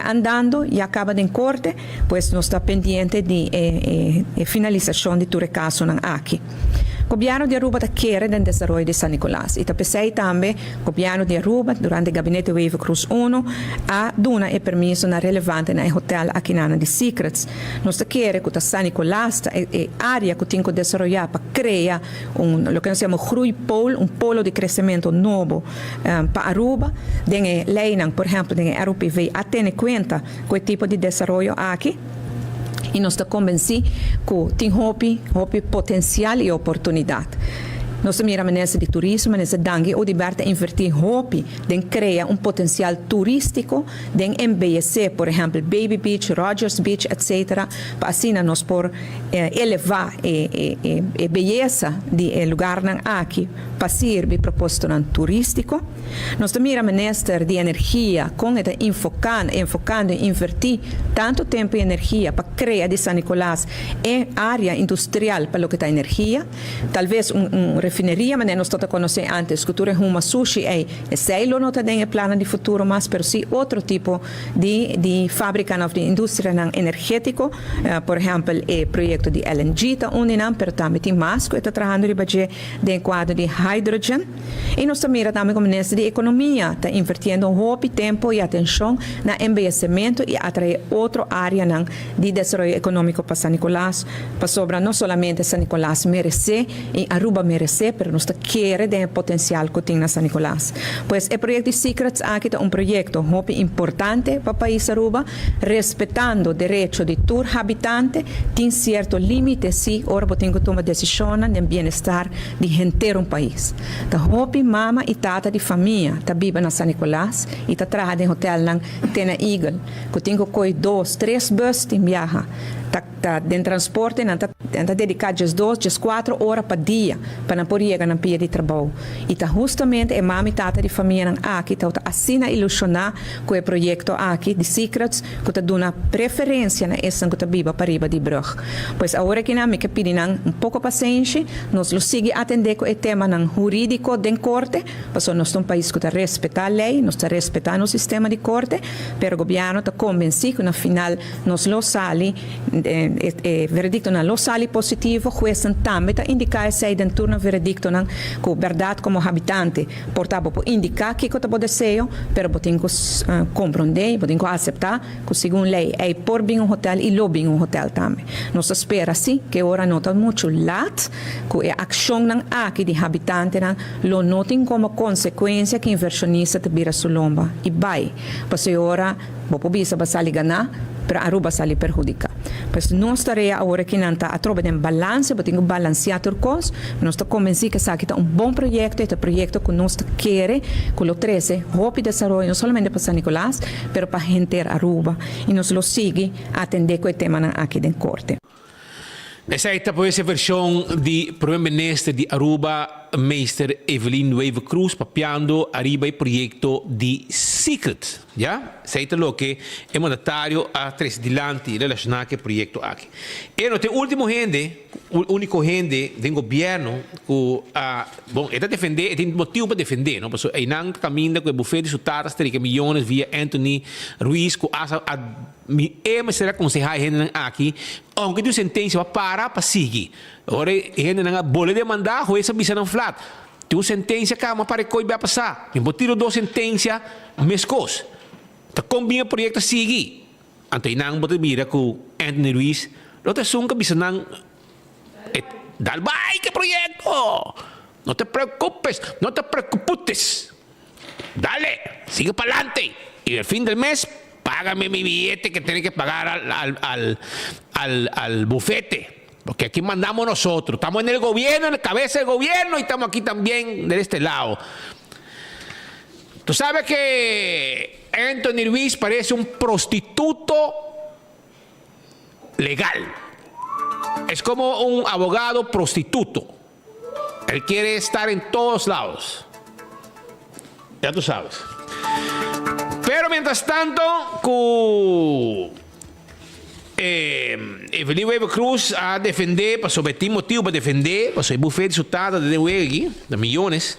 [SPEAKER 9] andando e acaba em corte, pois nós está pendente de finalização de todo o caso aqui. O governo de Aruba quer o desenvolvimento de San Nicolás. E pensei também o governo de Aruba, durante o gabinete Wave Cruz 1, a dona o permisso na relevante na hotel aqui na de Secrets. Nós queremos que o San Nicolás, a área que tem que desenvolver para criar o que nós chamamos um polo de crescimento novo para Aruba. Tem lei, por exemplo, tem RUPV, a ter em conta com o tipo de desenvolvimento aqui. E nós estamos convencidos que tem potencial e oportunidade. Nós miramos nessa de turismo, nessa dangue, o Liberta investir em criar potencial turístico, em embellecer, por exemplo, Baby Beach, Rogers Beach, etc., para assim nós por elevar a beleza do lugar aqui pasir proposto turístico. Nós mira minister de energia com esta enfocando em invertir tanto tempo e energia para criar de San Nicolás área industrial para o que está energia. Talvez refineria, mas nós estamos conhecendo antes, que uma sushi sei lo não tem plano de futuro, mas pero sim outro tipo de fábrica de indústria energético, por exemplo, o projeto de LNG está unindo, pero também tem mais que está trabalhando de quadro de hydrogen. E nós também também como ministro de economia está invertindo muito tempo e atenção no envelhecimento e atrair outra área de desenvolvimento econômico para San Nicolás, para sobra não somente San Nicolás merecer e Aruba merecer, pero nós queremos o potencial que tem na San Nicolás. Pois o projeto de Secrets aqui é projeto muito importante para o país Aruba, respeitando o direito de todo habitante, tem certo limite, sim, ora tem que tomar decisão de bem-estar de inteiro um país. Da hopi mama e tata de família, tá viva na San Nicolás e tá trabalhando em hotel na Tena Eagle, que tem que coi 2, 3 buses de viaja. Tá de transporte, tá dedicado 2, 4 horas por dia para não poder chegar na pia de trabalho. E tá justamente a mama e tata de família aqui tá assim a ilusionar com o projeto aqui de Secrets, que tá dando preferência na essa que tá viva para riba de Brug. Pois agora que me que pedir pouco paciência, nós lo sigue atender com o tema jurídico de corte, porque nós somos um país que tá respeita a lei, nós tá respeitando o sistema de corte, pero o governo tá convencido que no final nós lo sali veredicto na lo sali positivo, juez também está indicar se dentro do veredicto com verdade como habitante, portanto, indicar que eu desejo, pero tem que compreender, tem que aceitar que segundo lei é por bem hotel e lo bem hotel também. Nós espera sim que agora não está muito lat, que a ação aqui de habitante lo notem como consequência que inversionista te vira sulomba e vai, porque agora vou bisa basali ganhar, para Aruba sali perjudicar. Pois nós tarefa agora que não está a troca de balance, porque tem que balancear tudo coisa, nós estamos convencidos que isso aqui é bom projeto, é um projeto que nós queremos, que o 13, rápido desenvolvimento, não somente para San Nicolás, mas para a gente Aruba, e nós lo sigue atender com o tema aqui de corte.
[SPEAKER 1] Essa é a versão de primeiro-ministro de Aruba, Meister Evelyn Wave Cruz, papiando arriba o projeto de Secret. ¿Ya? Essa é o que é mandatário a três dilante relacionado com o projeto aqui. E no tem único gente do governo que, bom, está defender, tem motivo para defender, não? Porque aí não caminha com o bufete de sutaras, 30 milhões via Anthony Ruiz, que mas será aconselhar a gente aqui, aunque tem sentença para seguir. Agora, a gente não pode demandar, ou essa bisa não flat. Tem sentença que mas para que vai passar. Tem tiro 2 sentenças, mescos. Então, combina o projeto seguir. Então, não pode mirar com Anthony Ruiz, não te sunca bisa não dal vai que projeto. Não te preocupes, não te preocupes. Dale, sigue para adelante. Y al fin del mes, págame mi billete que tiene que pagar al bufete. Porque aquí mandamos nosotros. Estamos en el gobierno, en la cabeza del gobierno, y estamos aquí también de este lado. Tú sabes que Anthony Ruiz parece un prostituto legal. Es como un abogado prostituto. Él quiere estar en todos lados. Ya tú sabes. Pero mientras tanto, Evelyn Weber Cruz a defender, para someter motivo para defender, para o bufete de sutada de Wegi, de milhões.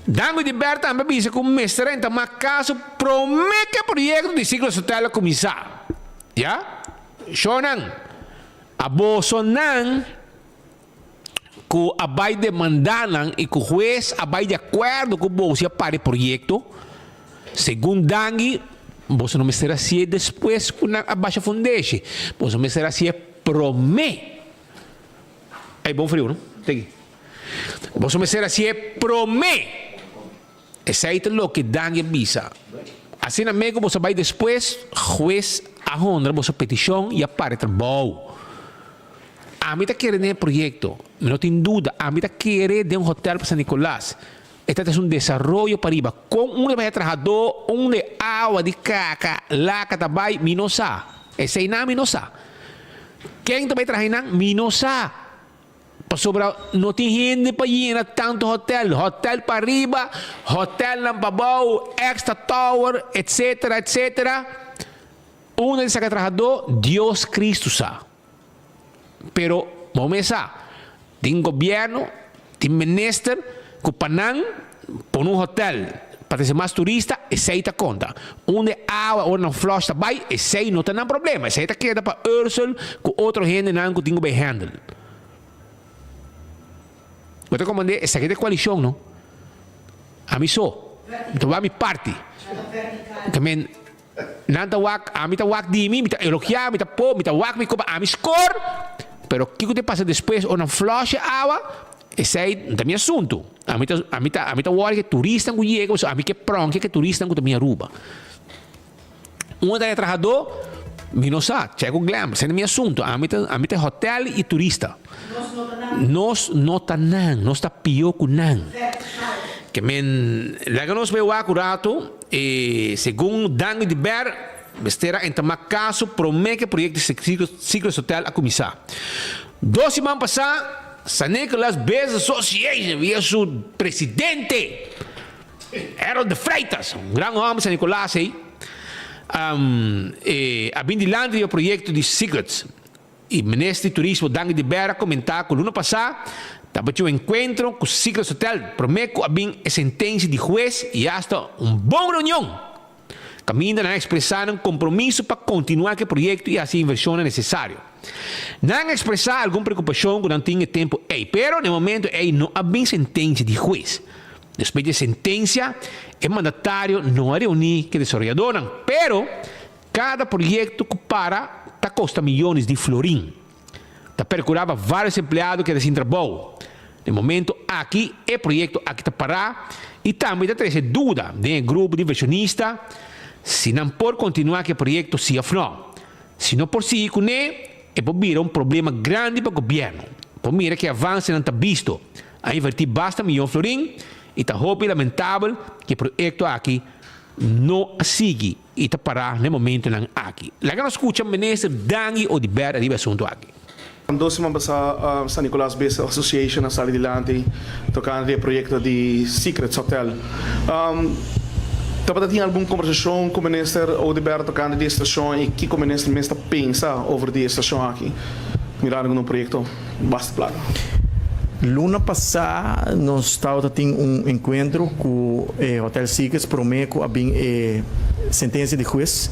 [SPEAKER 1] Dango de Berta também disse que o mestre renta, mas caso promete que o projeto de ciclo social começar. Já? Shonan, a Bolsonaro, que a vai demandar e que o juiz a vai de acordo com o Bolsonaro para o projeto, segundo Dangi, você não me será assim depois com a baixa fundeixe. Você me será assim promete. É bom frio, não? Tem. Você me será assim promete. Esse é o que Dangi visa. Assim na mega você vai depois juiz a honra você petição e a para trabalho. A mim tá querendo um projeto, não tem dúvida. A mim tá querendo um hotel para San Nicolás. Este es un desarrollo para arriba. Con un trabajador, un de agua, de caca, la catabay, minosa. Ese es minosa. ¿Quién te va a traer minosa? Sobra, não tem gente para ir na tanto hotel. Hotel para riba, hotel na babau, extra tower, etc, etc. Um deles que trabalhador, Deus Cristo sabe. Pero, vamos começar. Tem governo, tem ministro, que panang, por um hotel, para ser mais turista, esse aí tá conta. Onde água ou não flush tá vai, esse aí não tem nenhum problema. Esse aí tá queda para Ursula, com outro gente não que tem que handle. Eu te comandei, essa aqui é coalição, não? A mim só. Então vai me parte. Também, nada wak, a mim tá wak de mim, tá elogiar, me tá pô, me tá wak, me copa, a mim score. Pero o que te passa depois, ou não flush água, esse aí não é meu assunto. A mim tá hora que turista não chega, a mim que pronto que turista não também Aruba. Um da trabalhador, me não sabe, chega o glam, esse é meu assunto. A mim tá hotel e turista. Nós não tá não, nós tá pior que não. Que men, lá que nós veio acurato, segundo Danny de Ber, bestera em tomar caso, promete que o projeto de ciclo hotel a começar. 2 semanas passadas, San Nicolas Business Association, via seu presidente, Harold de Freitas, um grande homem, San Nicolás, a Bindilandria, o projeto de Secrets. E o ministro de Turismo, Danny de Ber, comentar que no ano passado, estava um encontro com o Ciclo Hotel, promete que havia a sentença de juiz e hasta boa reunião. Caminham a expressar um compromisso para continuar com o projeto e assim inversão é necessário. Não expressar alguma preocupação que não tinha tempo, pero no momento não havia sentença de juiz. Depois da sentença, é mandatário não reunir que desenvolvedoram, pero cada projeto que para está custa milhões de florim. Está percurava vários empregados que desentrabou. No momento aqui, o projeto aqui está parado e também está trazendo dúvida de grupo de inversionistas se não pode continuar que o projeto sim ou não. Se não por si, é por vir problema grande para o governo. Por mira que avança não está visto. A invertir basta milhão de florim e está lamentável que o projeto aqui não siga e está parado no momento aqui. Lá que nós escutamos o ministro Danny de Ber de assunto aqui.
[SPEAKER 7] 2 semanas sa San Nicolas Business Association na sali dilante tocando o projeto de Secrets Hotel. Dapat tinha alguma conversação com o ministro Odeberto tocando de estação e que o ministro mesmo pensa over de estação aqui? Mirando no projeto basta plano.
[SPEAKER 8] Luna passada, nós estávamos tendo encontro com o Hotel Secrets, promete que havia sentença de juiz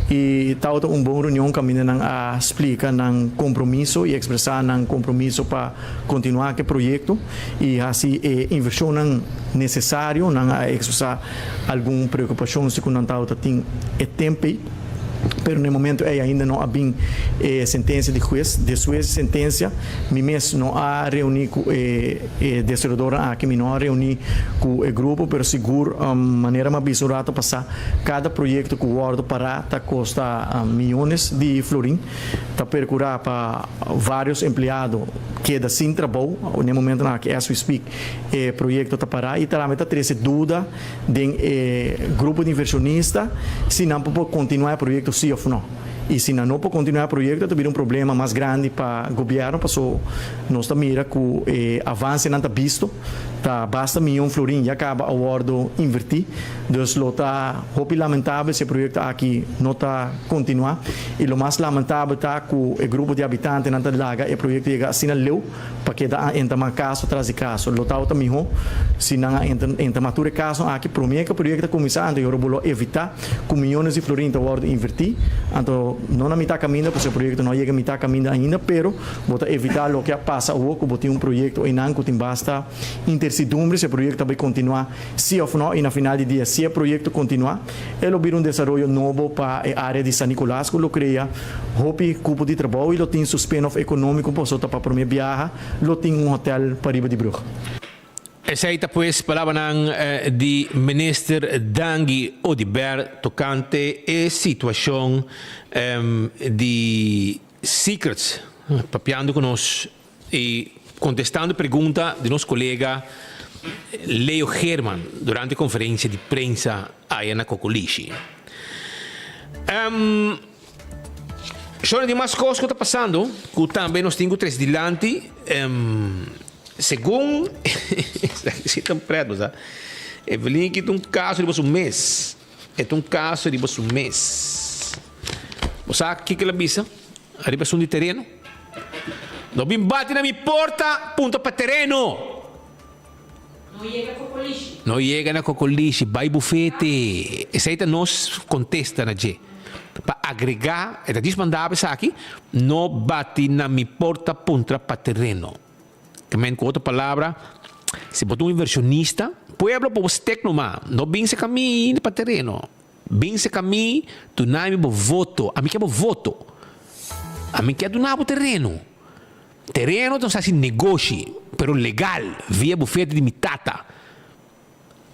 [SPEAKER 8] e estava uma reunião caminhando a explicar um compromisso e expressar um compromisso para continuar com o projeto e assim inversão necessário, não a expressar alguma preocupação se não estava tendo tempo. Pero no momento ainda não havia sentença de juiz. Depois da sentença, me mesmo não há reunido com a desenvolvedora aqui, não há reunido com o grupo, pero seguro, maneira mais bizarra passar cada projeto que o World para está custa milhões de florim, está percurar para vários empregados que da sem trabalho, no momento que as we speak, o projeto está parado e também está trazendo dúvida de grupo de inversionistas se não pode continuar o projeto sim ou não. E se não pode continuar o projeto, vai ter um problema mais grande para o governo, porque nós estamos mirando que o avanço não está visto, tá basta milhão de florim e acaba a World invertir, então está muito lamentável se o projeto aqui não está continuar e o mais lamentável está que o grupo de habitantes não está lá, o projeto chega assim a leu, para que entra mais caso atrás de caso, o está também se não entra matura caso aqui promete que o projeto está começando e eu vou evitar que milhões de florim da World invertir, então não na metade caminho, porque o projeto não chega a metade caminho ainda, pero vou evitar o que passa o que botar um projeto em não que tem basta incertidumbre se o projeto vai continuar sim ou não e na final de dia se o projeto continuar ele vai um desenvolvimento novo para a área de San Nicolás que ele cria hopi cupo de trabalho e ele tem spin-off econômico para para a primeira viagem ele tem hotel para Riba de Brugge.
[SPEAKER 1] Essa aí pues palavra de ministro Danny de Ber tocante a situação de Secrets, papiando conosco e contestando pergunta de nosso colega Leo Herman durante a conferência de imprensa aí na Cocoliche. Sono di mais coisas que está passando, que também nós temos três dilantes, segundo, se tão preto, sabe? Evelyn que tem caso de mês, é caso de mês. Você sabe o que ela bisa? A ribação de terreno. Não vim bate na minha porta, ponta para terreno. Não chega na cocoliche, vai bufete. Essa aí nós contesta na G. Para agregar, é desmandar aqui, não bate na minha porta, ponta para terreno. Também com outra palavra, se botou um inversionista, pueblo para você tecnomar, não vem se caminho para terreno. Vem se caminho, tu não me voto. A mim quer voto. A mim quer do nabo terreno. Terreno não se negócio, pero legal, via bufete de mitata.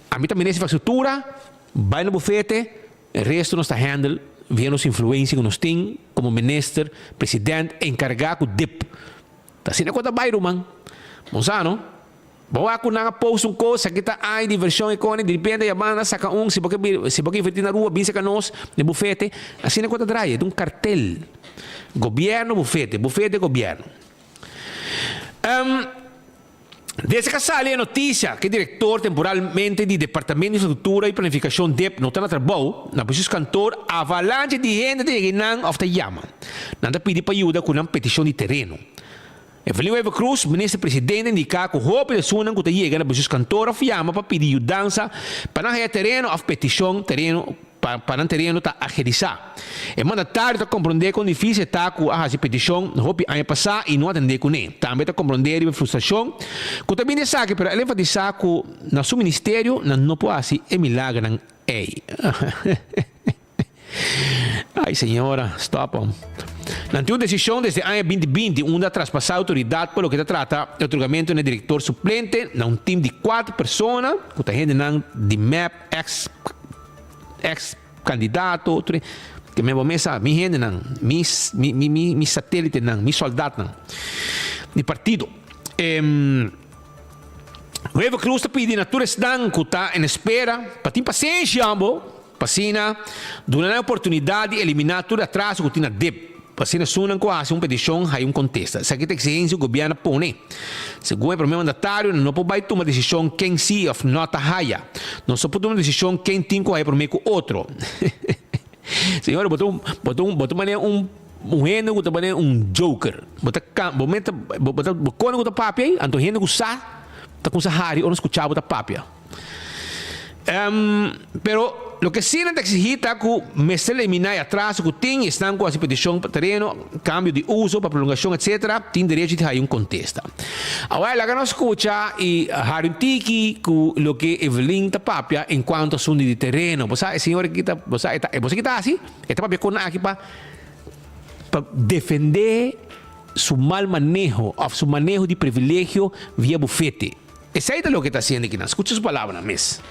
[SPEAKER 1] A mim também nessa infraestrutura, vai no bufete, o resto não está handle, via nossa influência que nós temos como ministro, presidente, encarregado do DIP. Está sendo conta bairro, man. Monsano, vamos a kunang post um coisa que está aí diversão econômica, depende da banda, saca se porque vai na rua, bisa canos, de bufete, assim é conta draya, de um cartel. Governo, bufete, governo. Desde que sale a notícia que o diretor temporalmente do Departamento de Infraestrutura e Planificação DEP não está na trabalho, na posição cantor, avalanche de gente de Guinan of the Yama. Nada pedir para ajuda com uma petição de terreno. Evelyn Eva Cruz, ministro-presidente, indica que o roubo de Sunan que chega na posição cantor of Yama para pedir ajuda para não ter terreno of petição, terreno para o terreno está agilizar. É mandatário está compreender com difícil está com a petição, não houve ano passado e não atender com ele. Também está compreender a frustração. Que também é sabe, mas ele enfatizar que no seu ministério não pode ser milagre não é. Ai senhora, stop. Não tem uma decisão desde o ano 2020, onde traspassa a autoridade por lo que trata o otorgamento de diretor suplente a um time de 4 pessoas, que está gente de MAP, ex-candidato, que me promessa, mi gente, mi satélite, mi soldado, de partido. O Eva Cruz está pedindo a todos que está em espera, para ter paciência, para durante a oportunidade de eliminar todo atraso que tem na DEP. Para sunan com uma petição, aí contesta. Essa aqui é a exigência que o governo põe. Segundo o primeiro mandatário, não pode tomar decisão quem se of nota raia. Não só pode tomar decisão quem tem que ir com outro. Senhora, botou renda que também joker. Botou quando que papia aí, então renda que está com Sahari ou não escuchava da papia. Pero lo que sí necesita exigir é que me se eliminar atraso que tem, estão com a petição para terreno, cambio de uso, para prolongação, etc., tem direito de ter contesta. Agora, lá que nós escuta e Harim Tiki, que lo que Evelyn está papia enquanto assunto de terreno. Você, senhora, que está assim, está papia com aqui para defender seu mal manejo, seu manejo de privilégio via bufete. Essa é o que está sendo aqui. Escuta as palavras, mesmo.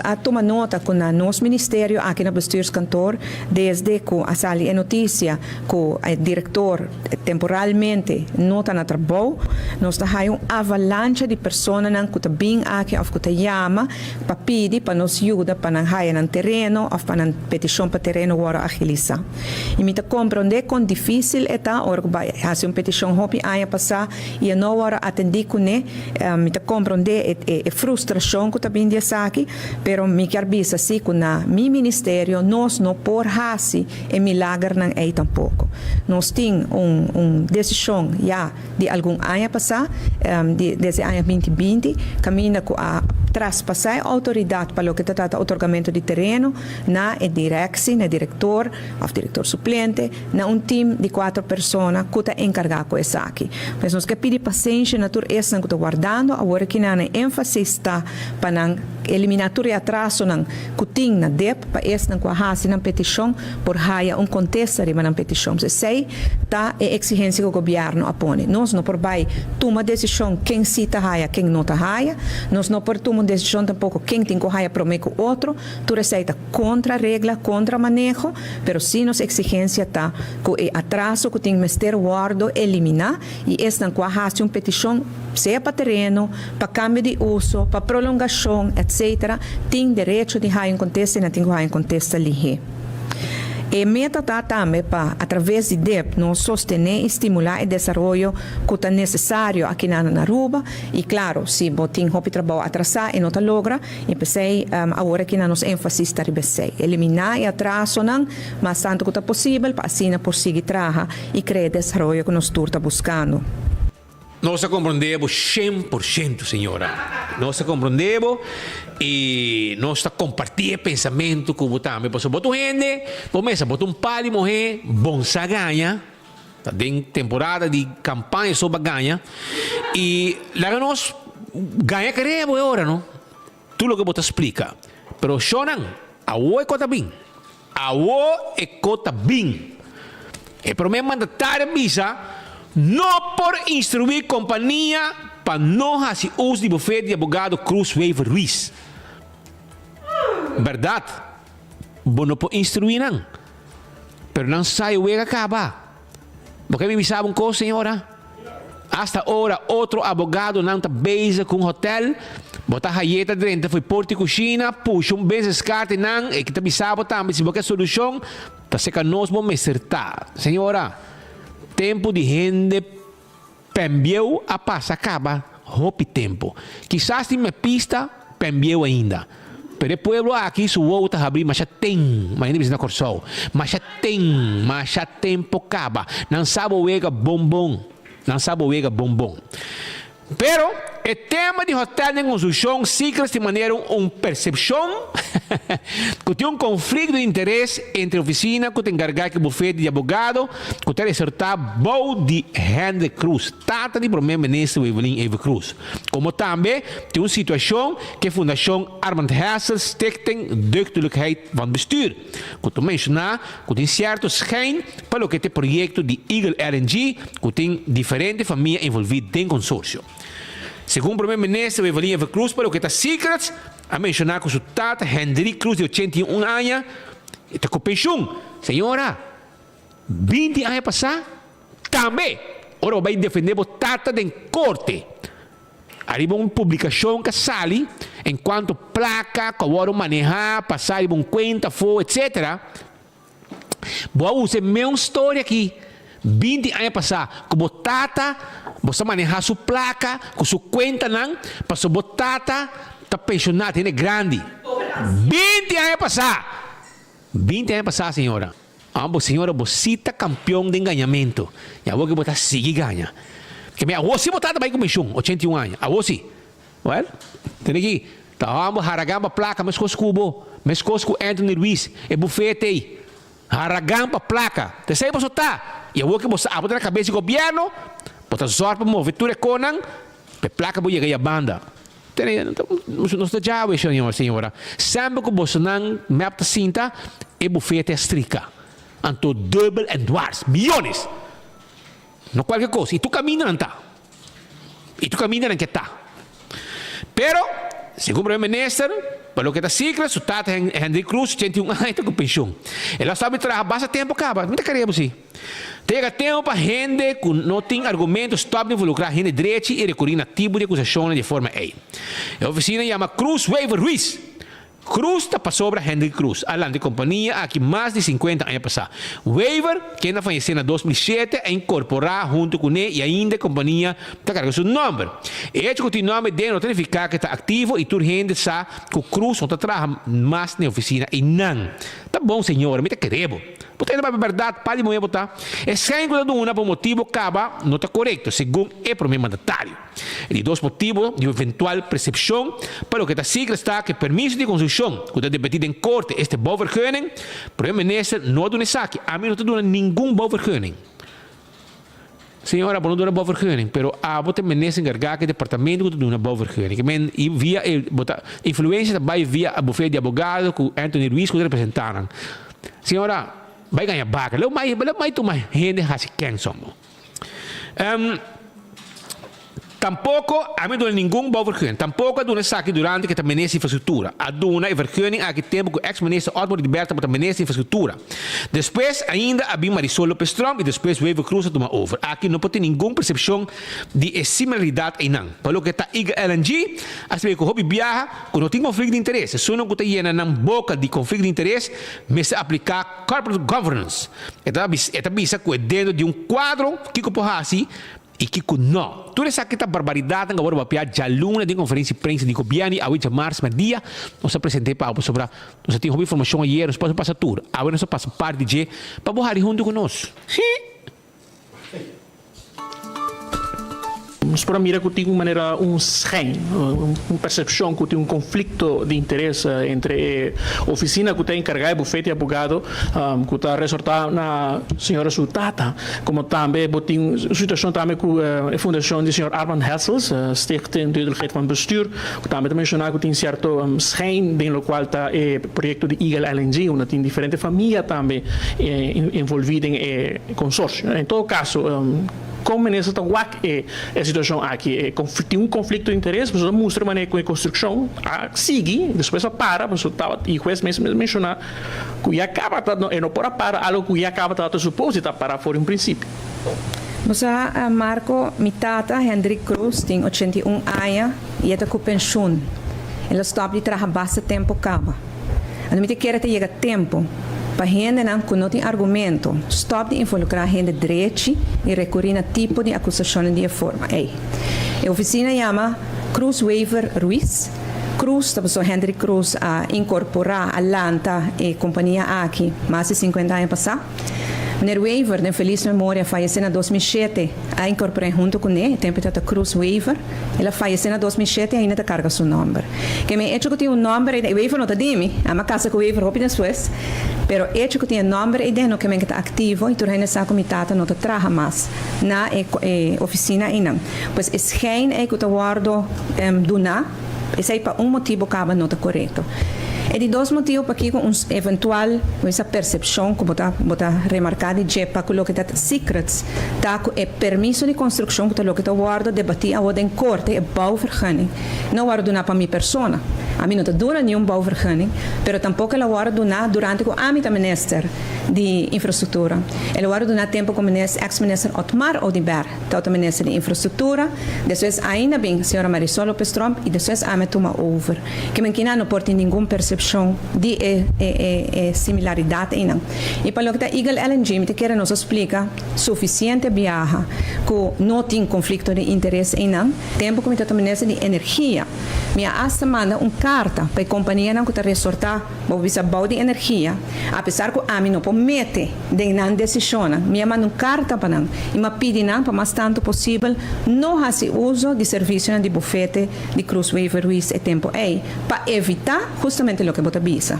[SPEAKER 9] A toma nota com o nosso ministério aqui no bestuurskantoor, desde que a sali a notícia que o diretor temporalmente não está na trabalho, nós temos uma avalanche de pessoas que estão bem aqui, ou que estão chamando para pedir, para nos ajudar, para não ir no terreno, ou para não petição para terreno agora agilizar. E me compreender quão difícil é tá, ou que vai fazer uma petição hopi ano passado e não agora atender com ele, me compreender a frustração que está bem dessa aqui. Pero me quer bisa assim que na meu ministério nós não por hasi é milagre não é tampouco. Nós temos decisão já de algum ano passado, desde ano 2020, caminha com a traspassar a autoridade para o que trata otorgamento de terreno na direção, na diretor, ou diretor suplente, na time de 4 pessoas que está encarregado com isso aqui. Mas nós queremos pedir paciência na tur essa que está guardando, agora que na ênfase está para eliminar todo atraso que tem na DEP, para essa que a na petição, por haia contesta de na petição. Se sei, tá a exigência que o governo apone. Nós não por vai tomar decisão quem cita haia, quem não está haia, nós não por tomar decisão tampouco quem tem que haia para o outro, tu receita contra a regra, contra o manejo, pero sim nossa exigência está que o atraso que tem que ter guardo eliminar e esta que a petição, seja para terreno, para câmbio de uso, para prolongação, etc., tem direito de haia contesta e não tem que haia contesta ali. E meta está também para, através de DEP, nós sostener e estimular o desenvolvimento que está necessário aqui na Aruba. E, claro, se botem o trabalho atrasar e não está logra, empecei agora que nós ênfase está eliminar e atraso, mas tanto que é possível, para assim conseguir trabalhar e criar o desenvolvimento que nós estamos buscando.
[SPEAKER 1] Nós compreendemos 100%, senhora. Nós compreendemos e nós compartilhamos pensamento com você também. Porque botou gente, começa a botar pali morrer, bom sa ganha. Tem temporada de campanha sobre ganha. E lá nós ganha queremos agora, não? Tudo o que você explica. Pero Shonan, a o é cota bem. A o é cota bem. E para mim mandatário visa não por instruir companhia para não fazer uso de bufete de advogado Cruz Waiver Ruiz. Verdade? Bom, não por instruir, não. Pero não sai o que acaba. Porque me sabe uma coisa, senhora? Hasta agora, outro advogado não está beijo com o hotel, botar a raieta dentro, foi porta e cozinha, puxa beijo descarte, não, e que está me sabe também, se você solução, está seca nós vamos acertar. Senhora, tempo de gente pembieu a passa acaba hopi tempo quizás tem uma pista pembieu ainda pero o pueblo aqui su outra abrir mas já tem mas ainda precisa corção mas já tempo acaba não sabe o ega bombom pero o tema de hotel de construção ciclos de maneira percepção que tem conflito de interesse entre a oficina que tem encarregado que bufete de advogado que tem acertar bom de Henry Cruz tata de primeiro-ministro Evelyn Eva Cruz como também tem uma situação que a Fundação Armand Hessel Stichting Deugdelijkheid van Bestuur que tu mencionar que tem certo schijn para o que tem projeto de Eagle LNG que tem diferentes famílias envolvidas em consórcio. Segundo o primeiro-ministro Evelyn Eva Cruz, para o que está secret, a mencionar que o tata Henry Cruz, de 81 anos, está com pensão. Senhora, 20 anos passar, também, agora vai defender o tata em corte. Arriba uma publicação que sale, enquanto placa, que agora manejar, passar uma conta, etc. Vou usar a mesma história aqui. 20 anos passar, que o tata, você manejar sua placa, com sua conta, não, para o tata, está pensionado, ele é grande. 20 anos passar. 20 anos passar, senhora. Senhora, você está campeão de enganamento. E agora que você sigue ganha. Porque a você botada vai com pensión, 81 anos. A você. Well, tem aqui. Tá, haragamba placa, mas coscubo. Mas cosco Anthony Ruiz, é bufete aí. Haragamba placa. Te sei você tá. E agora que você abre na cabeça do governo, você sorte para mover tudo conan, para placa para chegar a banda. Não está já, senhora. Sempre que você não mete cinta, é bufete estrica. Anto double and dwarfs, milhões. Não qualquer coisa. E tu caminha não tá. E tu caminha não que tá. Pero, segundo o primeiro-ministro, para o que está ciclo, o tata Henry Cruz, 81 anos, está com pensão. Ela sabe trabalhar bastante tempo, acaba. Não queremos assim. Tem tempo para gente que não tem argumentos stop de involucrar gente direita e recorrer a tipo de acusação de forma A. A oficina chama Cruz Waiver Ruiz. Cruz está para sobre Henry Cruz, além de companhia aqui mais de 50 anos passar. Waiver, que ainda faleceu em 2007, é incorporar junto com ele e ainda a companhia está carregando seu nome. E este continuamente de notificar que está ativo e tudo gente sabe que o Cruz não está trabalhando mais na oficina e não. Tá bom, senhora, me está querendo. Porque ainda vai verdade, para de morrer botar. É sem dúvida uma por motivo acaba não está correto, segundo o primeiro mandatário. E de dois motivos de eventual percepção para o que está sigla está que permisso de construção que está debatido em corte este bovergunning, o primeiro-ministro não dá saque, a mim não está dando nenhum bovergunning. Senhora, não dá bovergunning, pero a você ministro encarregado que o departamento que dá bovergunning. E via influência vai via a bufete de advogado com Anthony Ruiz que representaram. Senhora, vai ganhar vaga. Lá mais tu mais gente há quem somos. Tampouco a doen ningún bouwvergunning. Tampouco doen zaken durante que minister infraestrutura. A doen a vergunning a que tempo que ex-minister Otmar de Berta para minister infraestrutura. Depois ainda a Marisol Lopes Trump e depois Wever Cruz a tomar over. Aqui não pode ter nenhuma percepção de similaridade em não. Pelo que está iga LNG, as vezes que o hobby viaja, quando tem conflito de interesse, se não está indo na boca de conflito de interesse, mas se aplicar corporate governance. Esta bisa que é dentro de quadro que pode assim e que não. Toda essa que barbaridade que agora vai pegar já luna de conferência de imprensa de governo a 8 de março, mas dia nós apresentei para sobre nós temos informação ayer, nós passamos tudo. Agora nós passamos parte de para borrar junto conosco.
[SPEAKER 10] Mas para mim, que tem uma maneira schijn, uma percepção que tem conflito de interesse entre a oficina que tem encarregada de bufete e advogado, que está resultado na senhora Sutata, como também tem situação também com a fundação do senhor Armand Hessels, Stichting Duidelijkheid van Bestuur, que também mencionar que tem certo schijn, dentro do qual está o projeto de Eagle LNG, onde tem diferentes famílias também envolvidas em consórcio. Em todo caso, como nessa a situação aqui tem conflito de interesse, mas mostra maneira com a construção sigue, depois para, mas e o juiz mencionar que acaba não pode parar algo que acaba de supor para fora em princípio.
[SPEAKER 9] Você Marco, minha tata Hendrik Cruz tem 81 anos e está com pensão. Ela stop de trabalhar bastante tempo acaba. A gente quer ter chega tempo para gente que não tem argumento, stop de involucrar gente direito e recorrer a tipo de acusação de forma. A oficina chama Cruz Wever Ruiz. Cruz, da pessoa Hendrik Cruz, a incorporar a Lanta e companhia aqui, mais de 50 anos passados. Meneer Wever, de feliz memória, faleceu em 2007. A incorporei junto com ele, tempo da Cruz Wever. Ela faleceu em 2007 e ainda carga seu nome. Que me hecho que tem nome, Wever não está dimi, a minha casa com Wever, roupa depois. Pero hecho que tem nome e dentro que me está ativo e tu ainda sabe que minha tata não trabalha mais na oficina e não. Pois é geen que eu guardo do na, esse é para motivo que não está correto. E de dois motivos para que com eventual essa percepção que bota remarcada de para que está secrets tá é permisso de construção que está guarda debater a em corte é bouwvergunning não guarda na para minha persona a mim não dura nenhum bouwvergunning pero tampouco ela guarda na durante o âmbito minister de infraestrutura ela guarda na tempo com ex-minister Otmar Odenberg tá minister de infraestrutura depois ainda bem senhora Marisol Lopes Trump e depois a me toma over que me quina não porta nenhum percepção de similaridade não. E para o que está Eagle LNG, me quer nos explica suficiente viaja que não tem conflito de interesse não. Tempo que me está também de energia. Me hasta manda carta para a companhia não que está resortar para visa bau de energia. Apesar que a mim não promete de não decisão, me manda carta para não e me pede não para mais tanto possível não fazer uso de serviço de bufete de Cruz Wever Ruiz e tempo para evitar justamente lo que bota visa.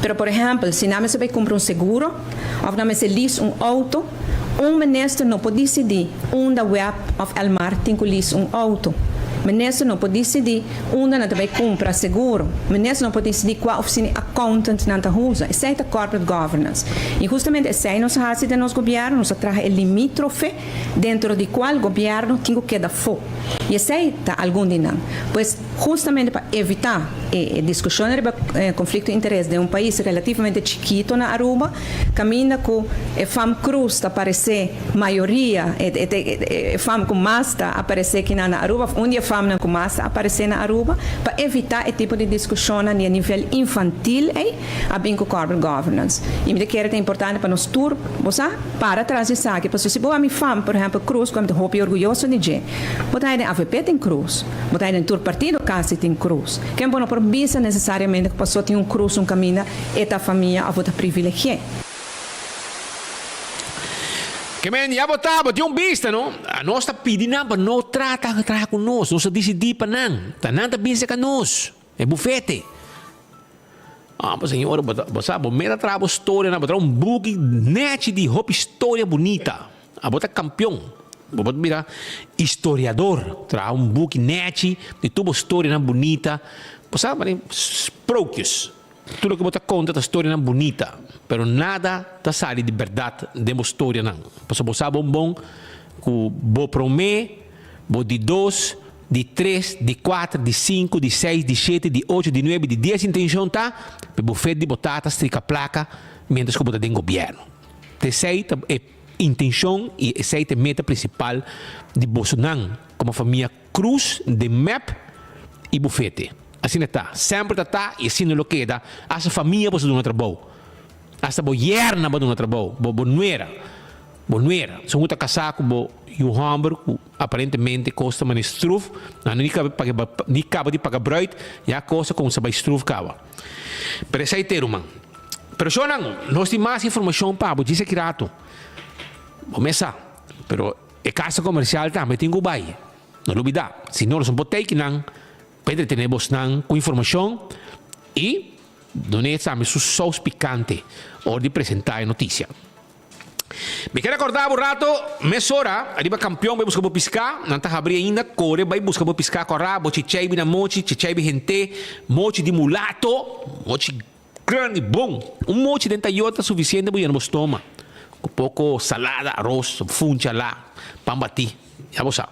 [SPEAKER 9] Pero, por exemplo, se não se vai comprar seguro, ou não se lease auto, ministro não pode decidir onde a web of Elmar tem que lease auto. Ministro não pode decidir onde não vai comprar seguro. Ministro não pode decidir qual oficina accountant não usa. Isso é corporate governance. E justamente esse é nosso raça de nosso governo, nos traz o limítrofe dentro de qual o governo tem que dar foco. E esse é algum de não. Pois justamente para evitar discussão de conflito de interesse de país relativamente chiquito na Aruba, caminha com a FAM Cruz está aparecer maioria, a FAM com mais está aparecer aqui na Aruba, onde a FAM não com mais está aparecer na Aruba, para evitar esse tipo de discussão a nível infantil a bem com corporate governance. E me quero é importante para nós tour, para trás de saque, porque se boa a minha FAM, por exemplo, Cruz, como eu estou orgulhoso de dizer, botar em AVP tem Cruz, botar em tour partido casi tem Cruz. Quem não precisa necessariamente que a pessoa tem cruz, caminho, e a família a votar privilegiada.
[SPEAKER 1] Que men, já botava, tinha vista, não? A nós está pedindo para não tratar conosco, nós decidir para não. Tá nada pensa com nós. É bufete. Mas senhora, você mera trava história, na botar book net de roupa história bonita. A botar campeão. Vou virar historiador. Traga book net de tudo história bonita. Você sabe, próprios. Tudo que você conta da história não bonita, pero nada da sai de verdade de uma história não. Porque você sabe bom que vou prometer bo de 2, de 3, de 4, de 5, de 6, de 7, de 8, de 9, de 10 intenção tá, pe buffet de batatas, trica placa, mientras que bota den governo. Terceiro é intenção e essa é a meta principal de Bolsonaro, como a família Cruz, de MEP e bufete. Assim está, sempre está e assim não queda. Essa família pode fazer um trabalho. Essa boierna pode fazer um trabalho, bonuera. Se você casar com o Hamburg, aparentemente custa uma estruf, não nem acaba de pagar bruit, já custa como se vai estruf cava. Pero esse é o termo. Pero nós temos mais informação para você dizer que rato. Começar. Pero a casa comercial também tem que ir. Não olvidar. Se nós não podemos ter não, pode ter com informação e não é também su sauce picante ou de apresentar a notícia. Me quero acordar um rato, mesora, arriba campeão, vai buscar para piscar, não está abrindo ainda, corre, vai buscar para piscar, correr, vai chichei na mochi, chichei gente, mochi de mulato, mochi grande, bom, mochi de Toyota suficiente para não toma. Com pouco salada, arroz, funcha lá, pambati, já você.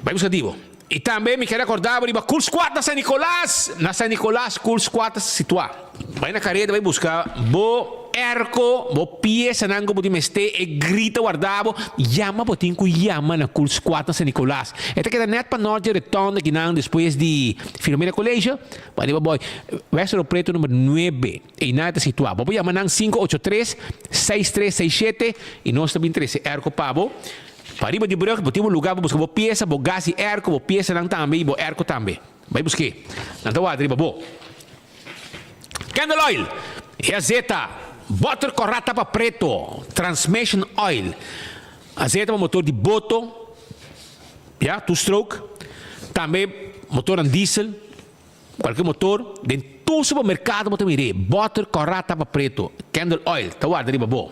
[SPEAKER 1] Vai buscar divo. E também me quero acordar, arriba Cool Squad na San Nicolás, Cool Squad situar. Vai na careta, vai buscar, erco, pieza nango poti meste e grita guardavo, llama potinco llama na Cool Squad na San Nicolás. Esta queda net para norte retorno que não depois de Filomena Colégio, vai boy, Vestero Preto número 9 e nada situado. Vou chamar nang 583-6367 e nós também 13 erco pavo. Para riba de Brug, botiamo lugar para buscar pieza, gás e erco, pieza nang também, erco também. Vai buscar. Não tá riba bo. Candle oil, e azeta. Butter corrata para preto, transmission oil, azeite para motor de boto, two-stroke, também motor a diesel, qualquer motor, dentro do supermercado você mire, butter corrata para preto, candle oil, tá guarda riba bo.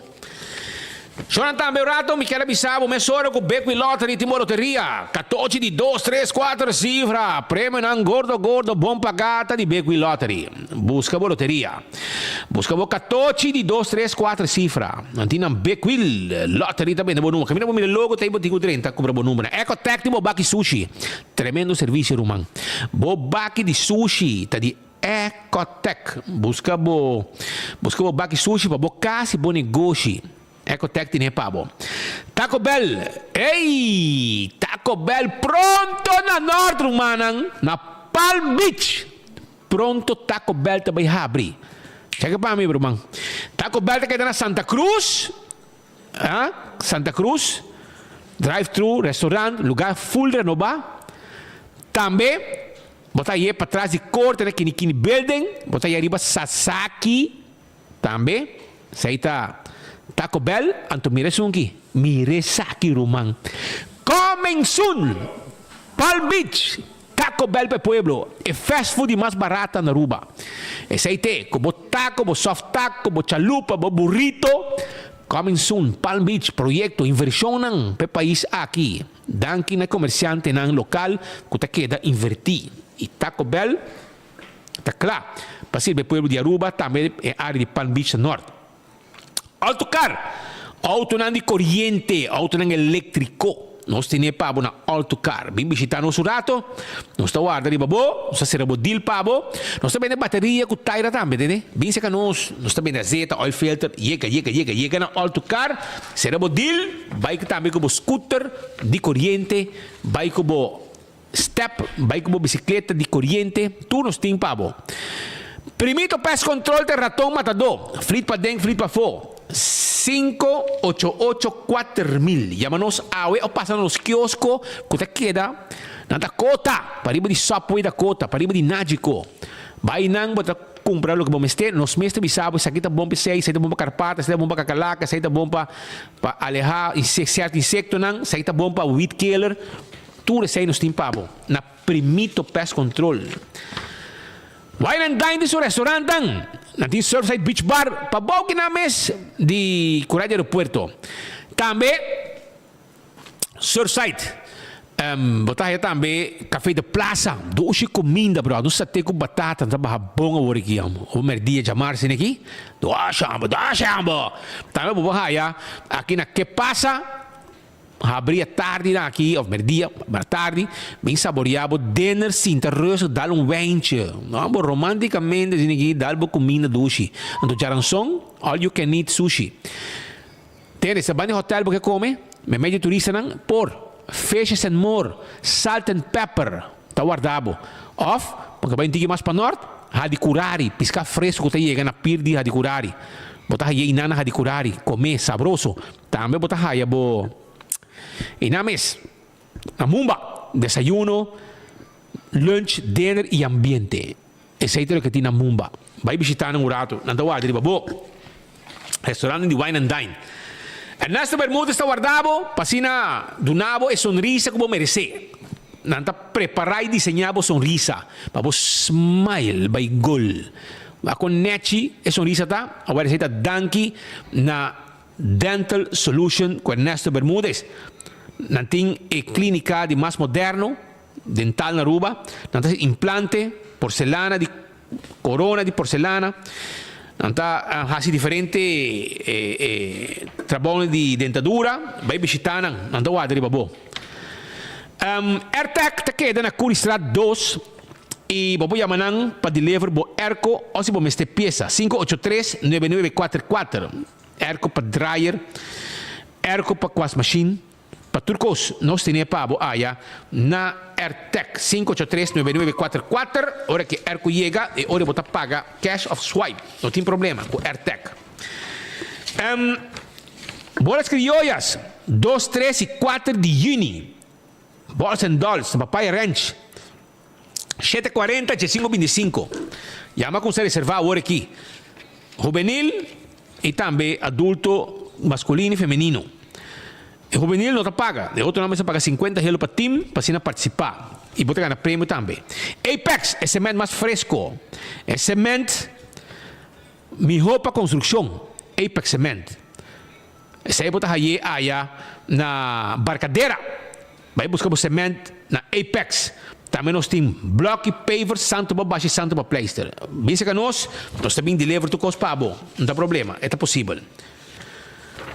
[SPEAKER 1] Sono também rato, mi quero avisar, o mesoro com Beco e Lottery Timor Loteria, 14 de 2, 3, 4 cifra, prêmio não gordo, bom pagata de Beco e Lottery. Busca a loteria. Busca o 14 de 2, 3, 4 cifra. Não tinha Beco e Lottery também, bom número. Camina para o logo, tem botico 30, cobra bom número. Ecotec de Bobaki Sushi, tremendo serviço, Rumang. Bobaki de Sushi, tá de Ecotec. Busca o Bobaki Sushi para bocar bom negócio. Ecotec tiene pavo. Taco Bell. Ei! Taco Bell pronto na Norte, Rumanan. Na Palm Beach. Pronto Taco Bell também abrir. Chega para mim, Bruman. Taco Bell está na Santa Cruz. Santa Cruz. Drive-thru, restaurante, lugar full renovado. Também, botar aí para trás de corte, na Kini Building. Botar aí arriba Sasaki. Também. Isso aí está... Taco Bell, anto Miresaki Rumang. Coming soon, Palm Beach, Taco Bell para pueblo, é fast food mais barata na Aruba. Esse aí tem, como taco, como soft taco, como chalupa, como burrito. Coming soon, Palm Beach, projeto, inversão ng país aqui. Danke na comerciante ng local, que te queda invertir. E Taco Bell, está claro, para ser para pueblo de Aruba, também é área de Palm Beach Norte. Autocar, auto de corriente, auto elétrico. Nós temos para na autocar. Vem visitar nosso rato. Nós estamos guardando babo, nós temos deal pabo. Nós também temos bateria com taira também, né? Vem se nós também temos azeta, oil filter, chega na autocar. Será deal, vai que também com scooter de corriente, vai com step, vai com bicicleta de corriente. Tudo nós temos pabo. Primeiro pest control de ratão matador. Flit para dentro, flit para fora. 588-4000. Llama-nos awe ou passa nos quioscos que te queda na Dakota, para riba de Subway Dakota, para riba de Nágico. Vai nang bota comprar o que vamos ter, nos mestre bisabo, isso aqui tá bom para sei, isso aí tá bom para carpata, isso aí tá bom para cacalaca, isso aí tá bom para alejar certo insecto nang, isso aí tá bom para weed killer. Tudo isso aí nos tem pavo. Na primito pest control. Wine and Dine de restaurante nanti Surfside Beach Bar pabaw kinames di Coral Aeropuerto. Também Surfside botaya também café de plaza doce comida bro do sate com batata trabalha bom agora aqui o merdia chamar se aqui do chambo também botaya aqui na que passa abrir tarde aqui, of merdia, maar tarde, bem saboreado, dinner sinta rustig, dal um wijntje. Nou, maar romanticamente, zin ik dal bo comida dushi. Então, jaranson, all you can eat sushi. Tem esse bani hotel porque come, me meio turista não, por fishes and more, salt and pepper, tá guardado. Of, porque vai entrar mais para norte, hadi curari, pisca fresco, tá chega na pirdi hadi curari. Botar aí inana hadi curari, comer sabroso. Também botar aí bo e na mes, a Mumba, desayuno, lunch, dinner e ambiente. Esse é o que tem na Mumba. Vai visitar um rato, não está guardado, babo. Restaurante de Wine and Dine. Ernesto Bermúdez está guardado, passina do nabo e sonrisa como merece. Não está preparado e desenhado sonrisa. Babo smile, by gol. A con nechi e sonrisa tá, agora receita danki na Dental Solution com Ernesto Bermúdez. Nanting e clínica de mais moderno, dental na Aruba, nanting implante, porcelana de corona de porcelana, nanta hasi diferente trabalho de dentadura, vai visitar nanta guarda babo. AirTag te queda na Curistrat 2 e babo yamanang para deliver bo Erco ou se bo meste pieza 583-9944 Erco para dryer, Erco para wash machine. Para turcos, nós temos pabo na AirTag 583-9944. Hora que Erco chega e hora você paga cash of swipe. Não tem problema com AirTag. Bolas criollas, 2, 3 e 4 de junho. Bolas and dolls, Papaya Ranch. 740-525. Chama com se reservar hora aqui. Juvenil e também adulto masculino e feminino. O juvenil não te paga. De outro nome, você paga 50 euros para time para você participar. E você ganha prêmio também. Apex é cimento mais fresco. É cimento melhor para construção. Apex Cement. Esse aí você vai na Barcadeira. Vai buscar o cimento na Apex. Também nós temos bloco e paver, santo para baixo e santo para pleister. Bisa que nós também deliver tu coisa para bom. Não tem problema. É possível.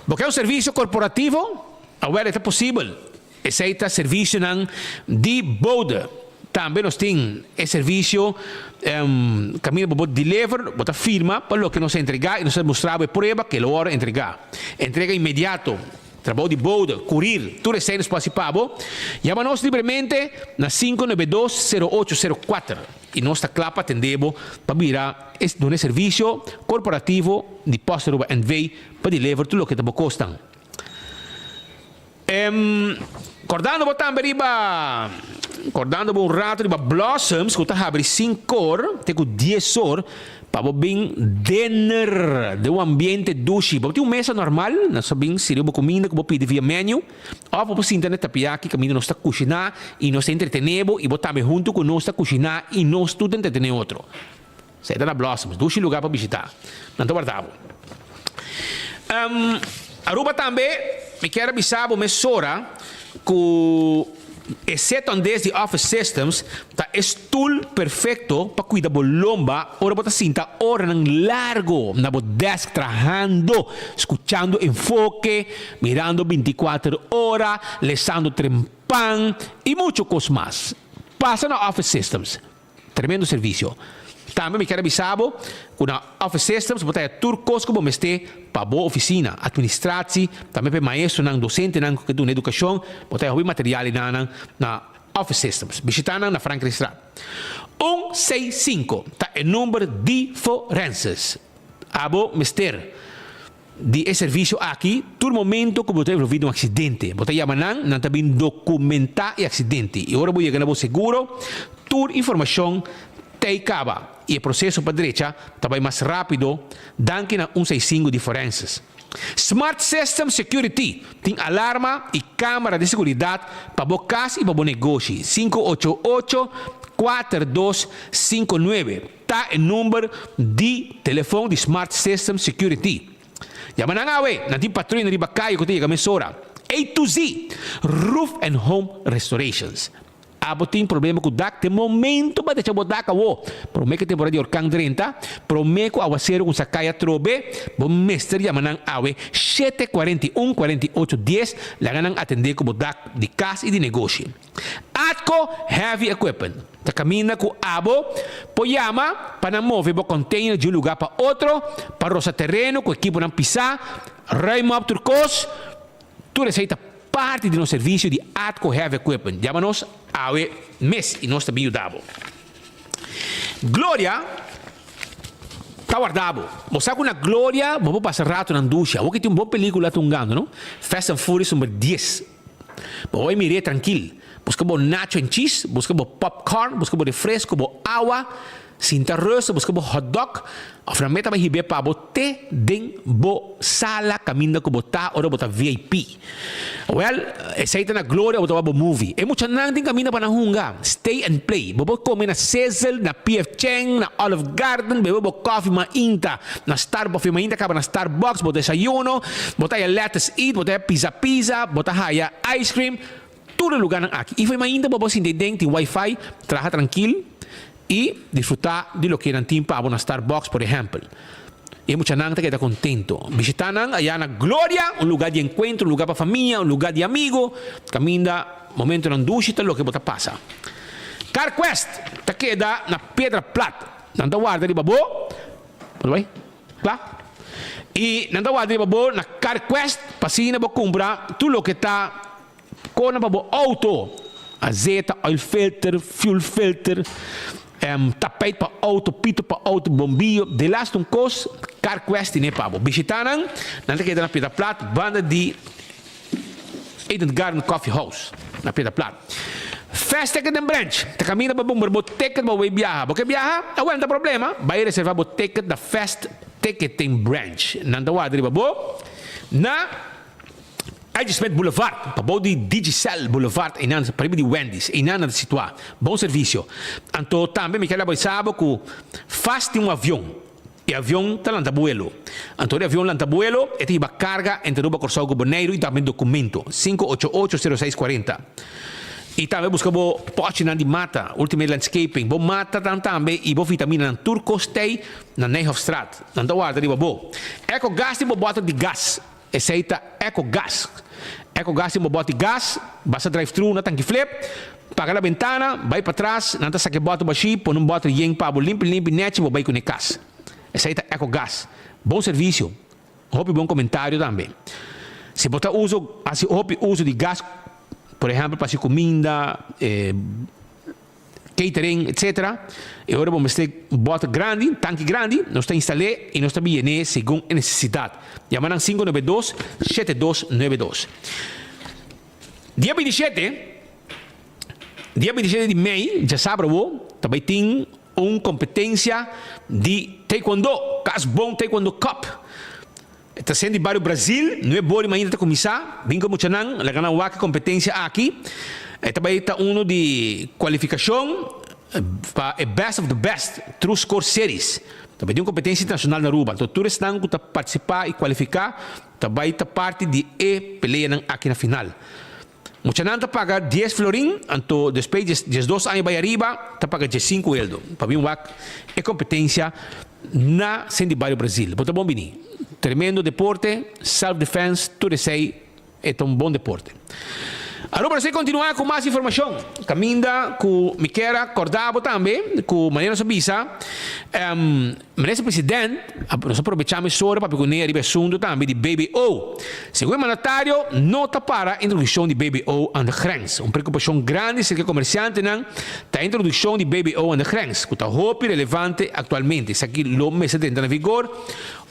[SPEAKER 1] Porque é um serviço corporativo. Agora é possível. Esse é o serviço de boda. Também nós temos esse serviço caminho para deliver, para firma, para o que nós entregar e nós mostramos a prova que é hora de entregar. Entrega imediato. Trabalho de boda, curir, tudo isso é participável. Chama-nos livremente na 592-0804. E nós clapa atendemos para virar um serviço corporativo de posta Aruba Envy para deliver tudo o que te custa. Acordando também acordando um rato de Blossoms que está abrindo 5 horas, tem 10 horas para bem dinner de um ambiente duche. Para ter mesa normal, nós sabemos se eu comida que vou pedir via menu, ou para você internet tapiaki, que a nós está cozinhar e nós entretenemos e botamos junto com nós está cozinhar e nós tudo entretenemos outro. Sai da Blossoms, duche lugar para visitar. Não está guardado. Aruba também me quer avisar uma mesora que exceto desde Office Systems tá stool perfeito para cuidar da lomba ora bota cinta hora nang largo na bo desk trabajando escuchando enfoque mirando 24 horas lesando trempan y mucho cosas más pasa na Office Systems tremendo servicio. Também me quero avisar que na Office Systems botar turcos como este para boa oficina, administração, também para maestro, docente, na educação, botar o material na Office Systems. Visitar na Franklin Street. 165 tá o número de forenses. Abo mister de serviço aqui, todo momento que você ouvido um acidente, você chama não também documentar o acidente. E agora vou chegar no seguro, toda informação te acaba. E o processo para a direita também mais rápido do que na 165 de forenses. Smart System Security tem alarma e câmara de segurança para a casa e para o negócio. 588-4259. Está o número de telefone de Smart System Security. Chama na ngawe, na di patrulha de Bacaio que tem a mesora. A to Z, Roof and Home Restorations. abo tem problema com dak, de momento ba deixa botar wo. Prome que temporada de orkang 30, prome ko aguacero com sakaya trobe, bom mestre yamanang awe 741 48 10, la ganang atender com bodak de casa e de negócio. Atco Heavy Equipment. Ta camina com abo, poyama para mover o container de um lugar para outro, para roça terreno com equipo não pisar, raimop turcos, tu receita parte do nosso serviço de Atco Heavy Equipment. Chama-nos awe mês e nós também ajudamos. Glória está guardado. Você com a Glória, vou passar rato na ducha. O que tem uma boa película tungando, não? Fast and Furious número 10. Vou mirar tranquilo. Busca bo nacho and cheese, busca bo popcorn, busca bo refresco, bo água, cinta rosa, busca bo hot dog. Of na meta ba hibe pa bo te ding bo sala caminda ko bota ora bota VIP. Well, esa na Gloria bota bo movie. E mucha nang din caminda pa na hunga. Stay and play. Bo come na Cecil, na PF Cheng, na Olive Garden, bebo bo coffee ma inta, na Starbucks ma inta ka na Starbucks, bo desayuno, bota ya lettuce eat, bota pizza, bota haya ice cream. Todo lugar aqui. E foi ainda para você entender que Wi-Fi trabalha tranquilo e desfrutar de lo que não tem para na Starbucks, por exemplo. E muita gente que está contento. Visitar allá na Glória, um lugar de encontro, um lugar para família, um lugar de amigo. Caminha, momento não dúvida, lo que você passa. CarQuest, está queda na Pedra Plata. Não dá guarda de babo. Tudo bem? Claro? E não dá guarda de babo na CarQuest, para se não comprar tudo lo que está com o auto, azeite, oil filter, fuel filter, tapete para auto, pito para auto, bombillo, de last um cos, CarQuest e nepabo. Visitaram, não tem que ir na Pedra Plata, banda de Eden Garden Coffee House, na Pedra Plata. Fast Ticket and Branch, te caminha para bom ticket para viajar, porque viajar, não tem problema, vai reservar o ticket da Fast Ticket and Branch. Não dá o babo, na Edgesmet Boulevard, para de Digicel Boulevard, para de Wendy's, e nada de situar. Bom serviço. Então, também me quero saber que faz um avião. E avião está lá no vuelo. Então, o avião lá no vuelo, e tem carga entre o Corsão Boneiro e também documento. 5880640. E também buscamos pote de mata, Ultimate Landscaping. Bom mata também e bom vitamina na Turcostei, na Neyhofstraat. Não dá guarda de bom. Eco gás tem bota de gás. Aceita EcoGas. EcoGas tem uma bote de gás, basta drive-thru na tanque flip, paga a ventana, vai para trás, não está saque bota baixi, põe um bote de yen para limpo, net, vai com o gás. Aceita EcoGas. Bom serviço. Hope bom comentário também. Se botar uso de gás, por exemplo, para comida, catering, etc. E agora vamos ter bota grande, tanque grande, nós está instalado e nós está bem segundo a necessidade. Chamaram 592-7292. Dia 27 de maio, já sabe, também tem uma competência de Taekwondo, Casbon Taekwondo Cup. Está sendo de Barrio Brasil, não é bom, mas ainda está começar. Vem com muita não, ela ganha uma competência aqui. Também está de qualificação para a Best of the Best, True Score Series. Também tem uma competência internacional na Aruba. Então, todos estão que participar e qualificar, também está parte de peleia aqui na final. Muita gente paga 10 florim, então depois de 2 anos vai arriba, paga 5 euros. Para mim, é competência na Sendibário Brasil. Então, bom, Bini. Tremendo deporte, self-defense, tudo isso aí é um bom deporte. Agora, para você continuar com mais informação, caminha com Miquela Cordabo também, com Mariano Sabisa, Ministro Presidente, nós aproveitamos isso para pegar a assunto também de BBO. Segundo o mandatário, nota para a introdução de BBO aan de grens. Uma preocupação grande se que comerciante não da introdução de BBO aan de grens, que está muito relevante atualmente. Isso aqui o mês entra em vigor,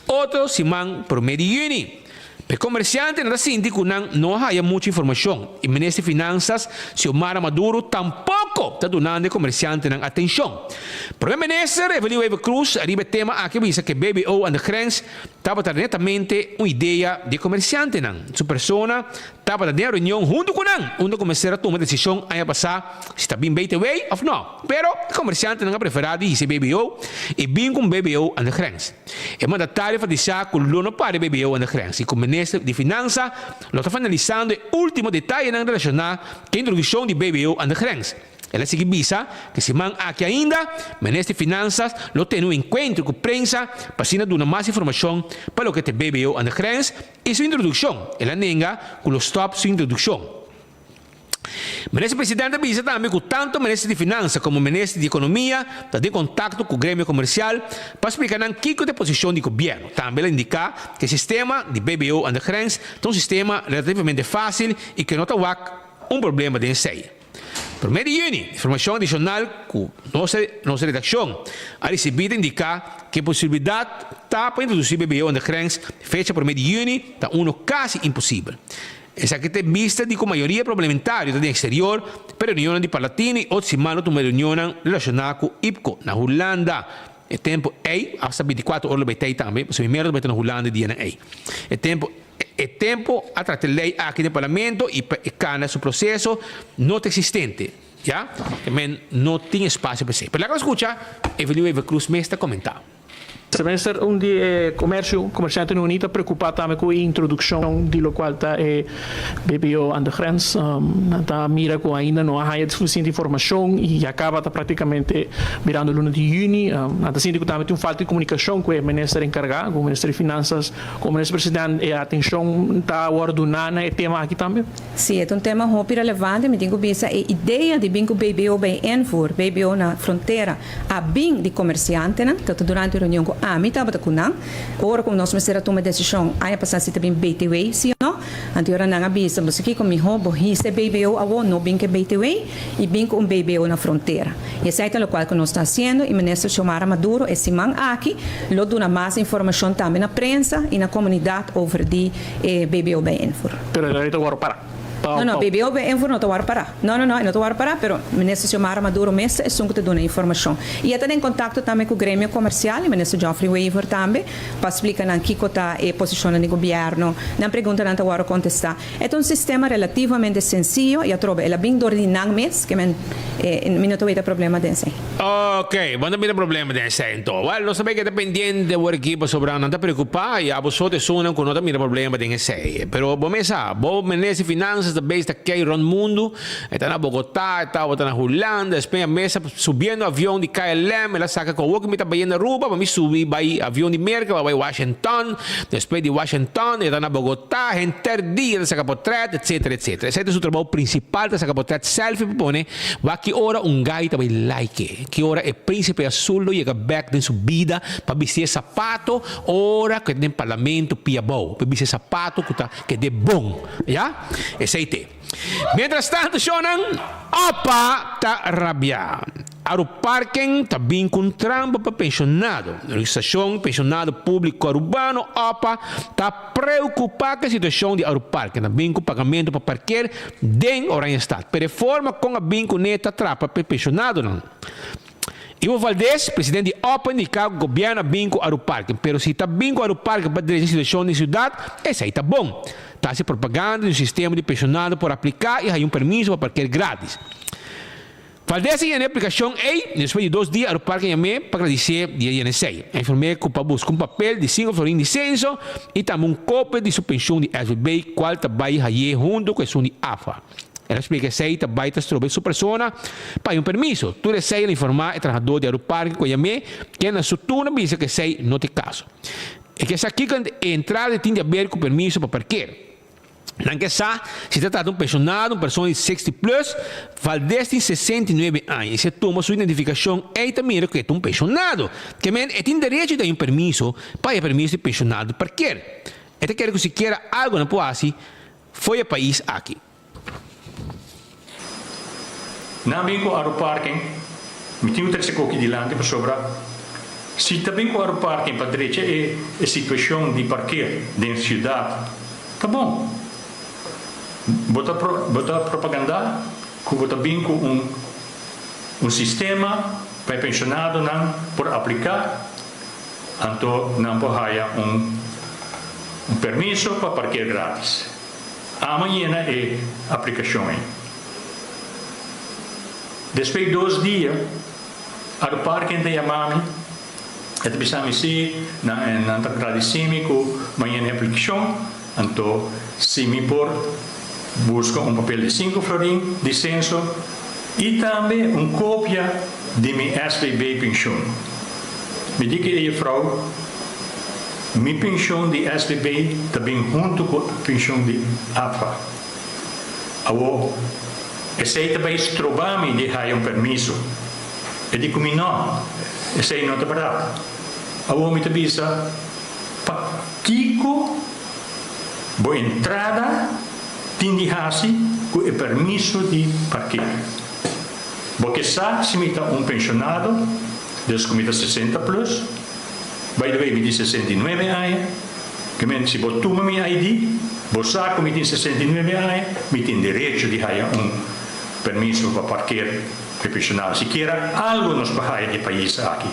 [SPEAKER 1] outro semana para o mês de junho. O comerciante não síndico não há muita informação. E o ministro de Finanças, Xiomara Maduro, tampouco está dando ao comerciante atenção. O primeiro-ministro, Evelio Eva Cruz, arriba o tema aqui, diz que BBO and the Grens estava netamente uma ideia de comerciante. Sua pessoa estava na reunião junto com onde começaram a tomar decisão a passar se está bem way ou não. Pero o comerciante não preferido dizer BBO e bem com BBO and the Grens. O mandatário vai dizer que não para BBO and the Grens. E com o ministro de Finanças, lo está finalizando o último detalhe relacionado com a introdução de BBO and the Grens. Ela se bisa que se man aqui ainda, Ministério de Finanças lo tem um encontro com a prensa para se dar mais informação para o que te BBO and the grens e sua introdução. Ela nega com o stop sua introdução. O Ministro Presidente avisa também que tanto o Ministro de Finanças como o Ministro de Economia estão em contato com o grêmio comercial para explicar o que é a posição do governo. Também ela indica que o sistema de BBO and the grens é um sistema relativamente fácil e que não tem um problema de ensaio. Por meio de junho, informação adicional que nossa redação a recebido indica que a possibilidade para introduzir BBO and the grens fecha por meio de junho está quase impossível. Essa que tem vista de que a maioria parlamentar do exterior para a reunião de Palatini ou semana de uma reunião relacionada com o IPCO na Holanda. O tempo é, hasta 24 horas vai também, o primeiro vai ter na Holanda dia aí. O tempo a tratar a lei aqui no Parlamento e cana seu processo não existente. Já? Também não tem espaço para ser. Para lá que escuta, Evelio Eva Cruz me está comentando.
[SPEAKER 10] Minister, comerciante no Unita preocupado também com a introdução de lo qual está BBO and the grens, está mira que ainda não há suficiente informação e acaba tá praticamente virando luna de junho, está sentindo também tem falta de comunicação com o Ministério encarregado, com o Ministério de Finanças, com o Ministério Presidente, e a atenção está ordenada é tema aqui também?
[SPEAKER 9] Sim, é um tema muito relevante, me digo bisa a ideia de bingo BBO bem enfor, BBO na fronteira, a bing de comerciante, né? Então durante a reunião com a mitad bata kunang ora com nós mesera toma decisão aí passar se também BTW sim ou não anterior na avisa mas aqui com mi hobo hise BBO awo no bem que BTW e bem com BBO na fronteira e essa é o qual que nós está fazendo e ministro Xiomara Maduro esse man aqui lo dona mais informação também na prensa e na comunidade over de BBO bem enfor
[SPEAKER 10] pero ahorita agora para
[SPEAKER 9] No, BBO não estou a parar. Não estou a parar, mas o ministro Xiomara Maduro mesmo é que te dá informação. E está em contato também com o grêmio comercial, o ministro Geoffrey Weaver também, para explicar o que está a posição do governo, na pergunta não estou a contestar. É um sistema relativamente sencillo e eu trovo, ela bem ordenado mesmo, que não tem problema desse.
[SPEAKER 1] Ok, quando tem problema desse, então, well, nós sabemos que está pendente o equipo sobrando, não está preocupado, e a vocês sonam que não tem problema desse. Pero, vamos a o ministro de Finanças também está aqui no mundo, está na Bogotá, está na Holanda, Espanha, mesa subindo avião de KLM, ela saca com o que me está bem na Aruba, para me subir vai avião de Merkel, vai Washington, depois de Washington, está na Bogotá, em dia, ela saca portrait, etc. Esse é o trabalho principal, ela saca portrait selfie, propone, vai que hora guy também like, que hora é príncipe azul, chega back de subida, para vestir sapato, hora que tem parlamento pia bom, para vestir sapato que de bom, já? Esse Mientras tanto, Shonan, opa, está rabiando. Aeroparking está bem com trampa para pensionado. A organização pensionado público urbano, opa, está preocupada com a situação de Aeroparking. Está bem com pagamento para parquear dentro do Estado. Para reforma com a bem com neta trapa para pensionado, não. Ivo Valdez, presidente de OPA, indica que o governo bem com o Aeroparking. Mas se está bem com o Aeroparking para dirigir a situação da cidade, esse aí está bom. Está se propagando um sistema de pensionado por aplicar e aí permisso para parquear grátis. Valdez tem a aplicação aí, depois de 2 dias, o Aeroparking chamei para agradecer dia 16. A informei que busca papel de 5 florins de censo e também cópia de sua pensão de SBB, qual trabalha aí junto com a sua de AFA. Ela explica que sei também está sobre sua persona para permisso. Tu recebe informar o trabalhador de Aeroparking que chamei que na sua turma diz que sei não tem caso. É que essa aqui a entrada tem a ver com permisso para parquear. Não que se trata de pensionado, uma pessoa de 60 plus, Valdez tem 69 anos. E se toma sua identificação, ele também que é pensionado. Que tem direito de permisso para permisso de pensionado parquear. Ele quer que se queira algo na Poasi, foi ao país aqui.
[SPEAKER 11] Na bem com o Aeroparking, me tenho que ter aqui delante para sobrar. Se também com o Aeroparking para direita é a situação de parquear dentro da cidade, tá bom. Bota propaganda, que bota bem com um sistema para pensionado não por aplicar, então não por haya um permisso para parquear grátis. Amanhã é a aplicação. Depois de 2 dias, o parque tem a mami, e bisa misi na tradisimi ko amanhã é a aplicação, então se me por busca papel de 5 florins de censo E também uma cópia de minha SBB pensão. Me diga aí, vrouw, minha pensão de SBB também junto com a pensão de AFA. Agora, esse também trovar-me de dar um permisso. E digo, não, esse não é verdade. Agora, me avisa, para Kiko, boa entrada, tem de hasi com o permisso de parquear. Porque se me dá um pensionado, desde que me dá 60 plus, by the way, me dá 69 anos, que se eu tomo minha ID, você que me tem 69 anos, me tem direito de ter um permisso para parquear para pensionado. Se quer algo nos países de país aqui,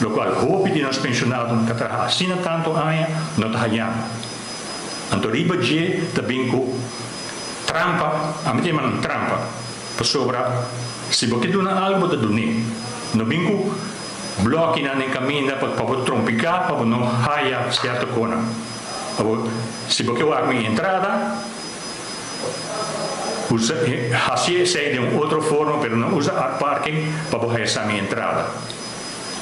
[SPEAKER 11] o qual hope de nos pensionados não trabalhar assim tanto anos, não trabalhamos. Então, riba de também com trampa, a mim tem trampa, para sobra. Se você dá algo, você dá. Não vem com bloco na caminho para trompicar, para não haya certa coisa. Se você vai com entrada, usa assim de uma outra forma, mas não usa a parking para você essa minha entrada.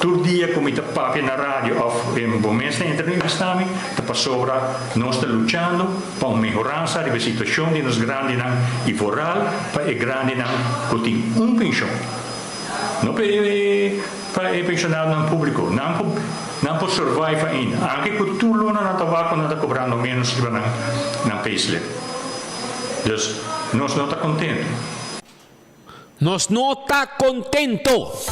[SPEAKER 11] Todo dia, como eu papo na rádio, ou em momentos de entrevista, para sobra, nós estamos lutando para uma melhorança da situação de nos grandes e foral para o grande que tem pensão. Não para o pensionado não público, não para survive ainda. Anche com tudo na tabaco não está cobrando menos que na payslip. Então, nós não estamos contentes.
[SPEAKER 1] Nós não estamos contentes.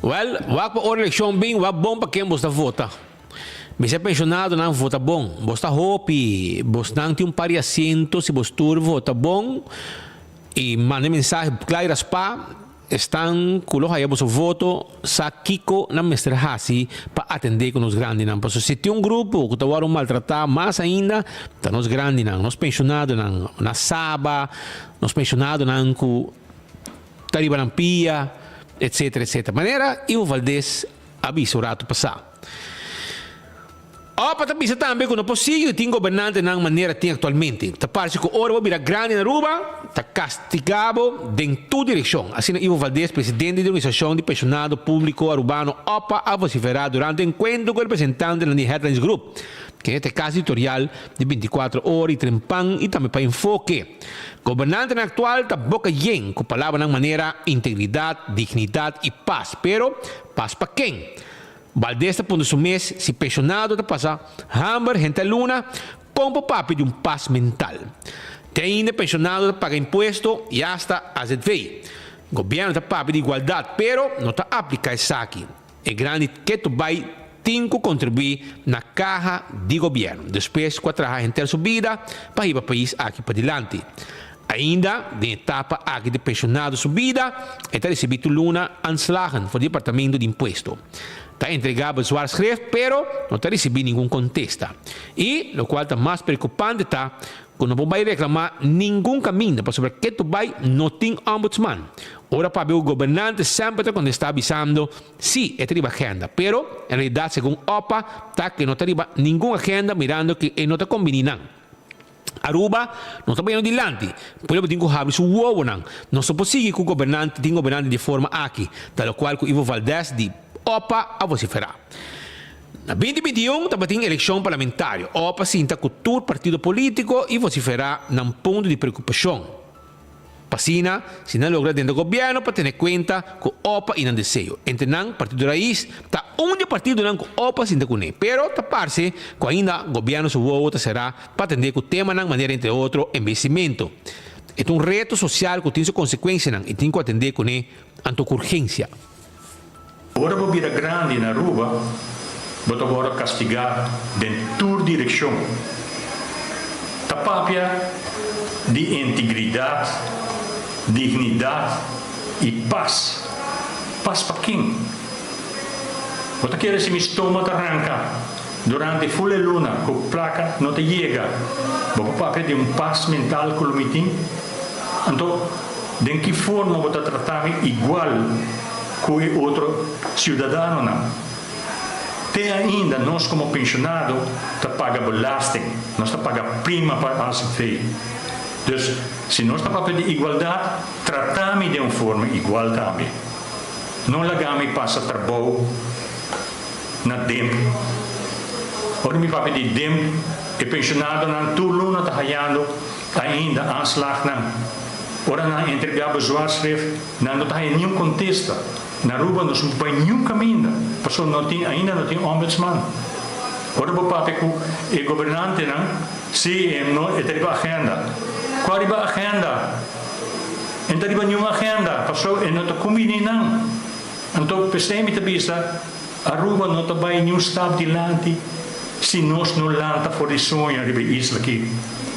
[SPEAKER 1] Well, wag pa eleksyon bing, wag bom pa quem você vota. Mas é pensionado não vota bom. Você hope, você não tem pari assento se você vota bom. E manda mensagem claro para estão coloca aí você voto sa Kiko na Mr. Hasi para atender com os grandes não. Porque se tem um grupo que está a maltratar mais ainda, tá nos grandes não, nos pensionados não, na Saba, nos pensionados não que tá Pia, etc, etc. Maneira, Ivo Valdez avisa o rato passar. Para também também que não é possível ter governante na maneira que tem atualmente. Tá parece que ora vai virar grande na Aruba, tá castigado em toda direção. Assim, Ivo Valdez, presidente da organização de pensionado público arubano, OPA, a vociferar durante o encontro com o representante da Headlines Group, que é este caso editorial de 24 horas e trempan e também para enfoque. Governante actual está boca llena com palavras de maneira integridade, dignidade e paz. Pero, paz para quem? Valdez está pondo su mês, se pensionado está passando, Hamber, gente luna, pompa papi de paz mental. Tem ainda pensionado que paga imposto e hasta AZV. Governo está papi de igualdade, pero não está aplicando isso aqui. É grande que tu vai tem que contribuir na caja de governo. Depois, com a trabalho inteira subida, para ir para o país aqui para adiante. Ainda, de etapa aqui de pensionado subida, está recebido luna anslagen para o departamento de imposto. Está entregado a sua schrift, pero não está recebendo nenhum contesta. E, o qual está mais preocupante, está que não vai reclamar nenhum caminho, para sobre que tu vai não tem ombudsman. Ora, para ver o governante sempre quando está avisando, sim, é triba agenda, pero, em realidade, segundo OPA, está que não tem nenhuma agenda, mirando que não está combinando. Aruba não está bem adiante. Por exemplo, tem que abrir o ovo, não. Não é possível que o governante tenha governante de forma aqui, da qual o Ivo Valdez de OPA a vociferar. Na 2021, também tem eleição parlamentar. OPA sinta que todo partido político e vociferar num ponto de preocupação. Pasina, se não logra dentro do governo, para ter em conta que OPA e não desejo. Entre não, partido raiz, está onde partido não que OPA sinta com ele. Pero, está parece que ainda o governo se vota será para atender que o tema não maneira, entre outros, investimento. É um reto social que tem sua consequência não, e tem que atender com ele ante urgência.
[SPEAKER 11] Agora vou vir grande na Aruba, vou agora castigar em toda direção. Tapapia de integridade, dignidade e paz. Paz para quem? Você quer se me estômago arranca durante full luna, com placa não te chega. Você papia de paz mental que o meeting. Então, de que forma você tratar igual com outro cidadão não. Tem ainda, nós como pensionado, te paga belasting, nós te paga prima para a ACV. Dus, se nós estamos para de igualdade, tratamos de uma forma igual também. Não lagamos passa trabalho na tempo. Ora, me papai de tempo, e pensionado na turno na tahayando ainda aanslag na. Ora na entregar bezwaarschrift, na não tem nenhum contexto. Na Aruba nós não tem nenhum caminho. Pessoa não tem ainda não tem ombudsman. Ora, o papai que o governante não, se não é ter agenda. Qual é a agenda? Não tem nenhuma agenda. Pessoa não tem comida não. Então, pensei-me vista, Aruba não tem nenhum estado de lante. Se nós não lanta for de sonho de isla aqui,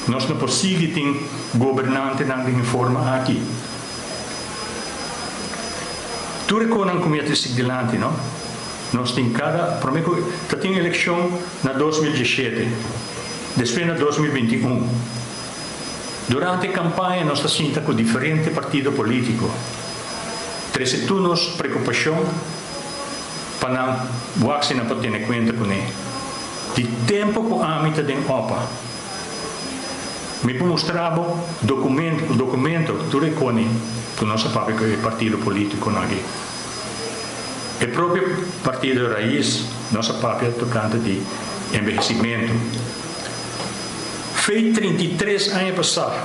[SPEAKER 11] nós não conseguimos ter governante de forma aqui. Tu reconhece como é que se dilante, não? Nós temos cada, por exemplo, tem eleição na 2017, depois na 2021. Durante a campanha nós estamos com diferentes partidos políticos. Três turnos preocupação para não vacina para ter conta com ele. De tempo com a âmbito de OPA. Me mostrava documento tu reconhece que nosso papel é partido político aqui. O próprio partido raiz, nosso papel tocante de envelhecimento. Fez 33 anos passados.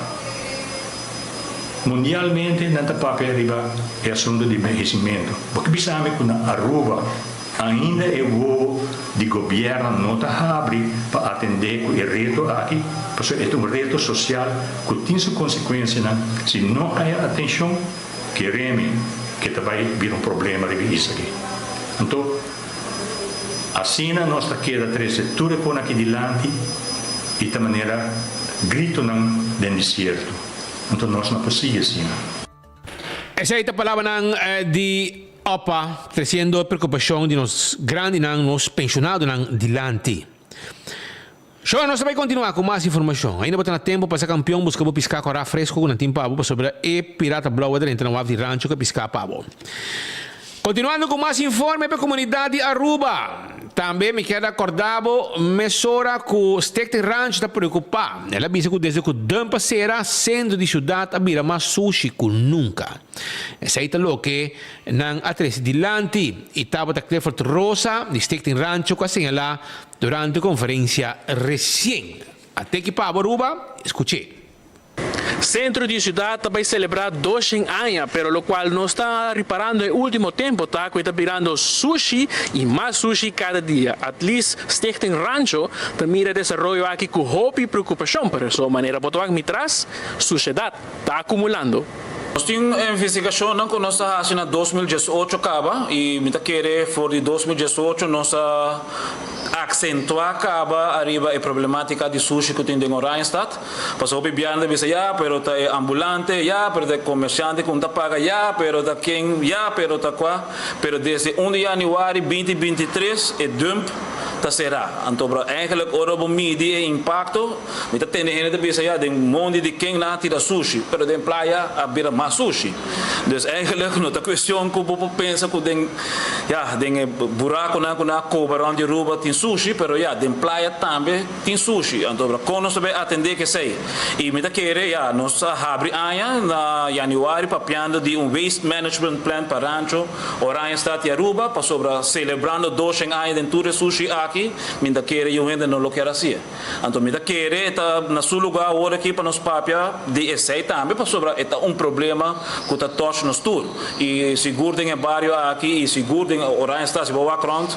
[SPEAKER 11] Mundialmente, nosso papel arriba é assunto de envelhecimento. Porque pensamos que na Aruba ainda é o de governo não está abre para atender o reto aqui, porque é um reto social que tem sua consequência, se não há atenção, queremos que vai vir problema de isso aqui. Então, assim nós queda três setores com aqui diante e de maneira grito não do deserto. Então nós não podemos assim.
[SPEAKER 1] Essa é a palavra de OPA, trazendo a preocupação de nós grandes, nós pensionados dilante. Show, nós vamos continuar com mais informação. Ainda botando tempo para ser campeão, buscamos piscar com fresco com tempo pavo sobre e pirata blow dentro do de rancho que piscar pavo. Continuando com mais informe para a comunidade Aruba. Também me quero acordar, mesora que o Stekten Ranch está preocupado. Ela disse que desde que o Dampa será centro de cidade, abrirá mais sushi que nunca. Essa é o que não atrás de Lanti e estava da Clifford Rosa de Stekten Ranch que assinala durante a conferência recente. Até que para Aruba, escutei.
[SPEAKER 10] Centro de cidade vai celebrar 200 anos, pero lo cual não está reparando no último tempo, tá? Que está virando sushi e mais sushi cada dia. At least Stekten Rancho mira desenvolvimento aqui com hobby e preocupação, por essa maneira, botou aqui atrás, sociedade está acumulando.
[SPEAKER 12] Nós temos uma investigação que nós estamos fazendo em 2018 acaba e me querer for de 2018 nós acentuar acaba arriba a problemática de sushi que tem em Oranjestad. Passou o biando diz pero tá ambulante, pero tá comerciante que não paga, pero tá quem, pero tá qua, pero desde 1 de januário 2023 é dump tá será. Então, eigenlijk ora media impacto, me tá tendo gente de bisa de monte de quem lá tira sushi, pero de praia abrir mais sushi. Dus eigenlijk não tá questão que o povo pensa que tem buraco na cobra onde Aruba tem sushi, pero de praia também tem sushi. Então, como nós sabemos atender que sei. E me tá querer nós abre aia na januário papiando de waste management plan para rancho Oranjestad e Aruba, para sobre celebrando 200 anos de tudo sushi aqui, me tá querer eu ainda não lo quero assim. Então, me tá querer tá na seu lugar agora aqui para nos papia de esse também, para sobre é problema que está todos nos tour. E seguro tem bairro aqui, e seguro tem Oranjestad, se boa cront,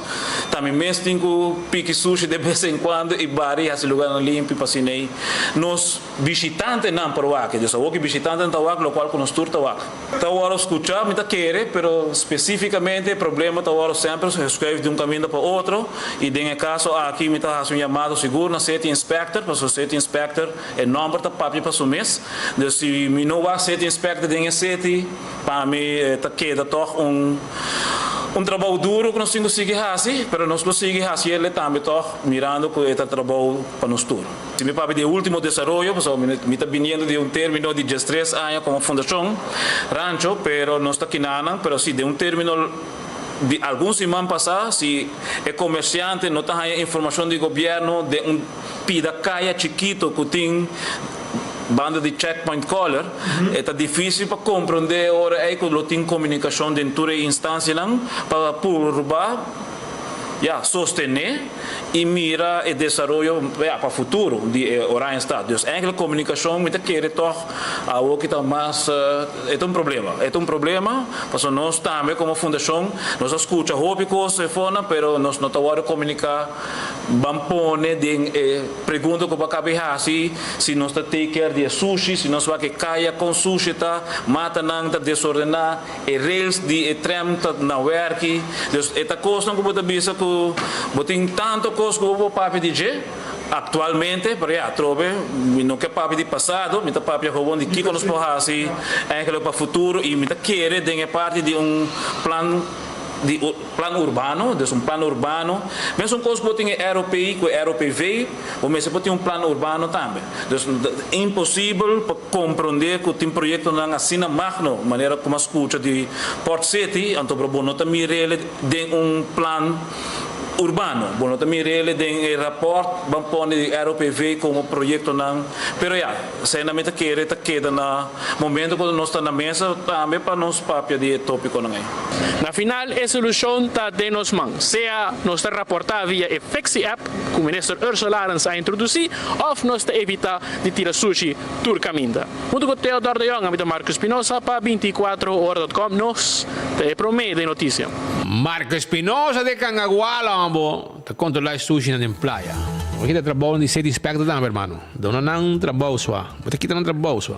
[SPEAKER 12] também mesmo tem que pique sushi de vez em quando e bairro esse lugar limpo para assim nos visitantes não para o aqui, então o que visitante não está o qual que nos tour está o aqui. Tá agora escutar, me tá querer, pero especificamente o problema está agora sempre se escreve de caminho para outro e em caso aqui me tá fazendo chamado seguro na sete inspector, para o sete inspector é número da papel para o mês, então se me não vai sete inspector em sete, para mim tá queda toch trabalho duro que nós temos que seguir assim, mas nós conseguimos fazer ele também toch mirando que é trabalho para nós todos. Se me papi de último desenvolvimento, porque me está vindo de término de 3 anos como fundação rancho, pero não está aqui nada, pero sim de término de alguns semanas passadas, se é comerciante não tem informação do governo de pida caia chiquito que tem banda de checkpoint caller, é difícil para compreender ora é que lo tem comunicação dentro da instância para purba sostener e mira e desenvolver para o futuro de Orion Estado. Dus eigenlijk comunicação muita querer toch algo que está mais é um problema, porque nós também como fundação nós escuta hobby coisa fona, pero nós não tawar comunicar bampone de pergunta que para cabeça se nós está take care de sushi, se nós vai que caia com sushi tá mata nang tá desordenar e rails de tram tá na werki. Dus esta coisa não pode bisa que botin tanto coisa que o papi DJ atualmente para trove não que papi de passado mita papi robon de que nos porrasi eigenlijk para futuro e mita querer de parte de plan urbano, dus plan urbano. Mensen koos boting europeu, com europeu, ou mensen boting plan urbano também. Dus impossível para compreender que tem projeto na assina magno, maneira como escuta de Port City, então para bono também ele de plan urbano, bono também ele de rapport, bampone de europeu como projeto não, pero se na meta queda na momento quando nós está na mesa também para nós papia de tópico não é.
[SPEAKER 10] Na final, a solução está de nos mãos, seja nós está reportar via a Flexi app que o ministro Ursula Arens a introduzir, ou nós está evitar de tirar sushi turcaminda. Muito com Teodoro de Jong, a Marcos Espinosa para 24horas.com, nós te prometo de notícia.
[SPEAKER 1] Marco Espinosa de Cangaguala, te controlar sushi na playa. Aqui trabalho de ser inspector também, hermano. Dona não trabalho só. Mas aqui não trabalho só.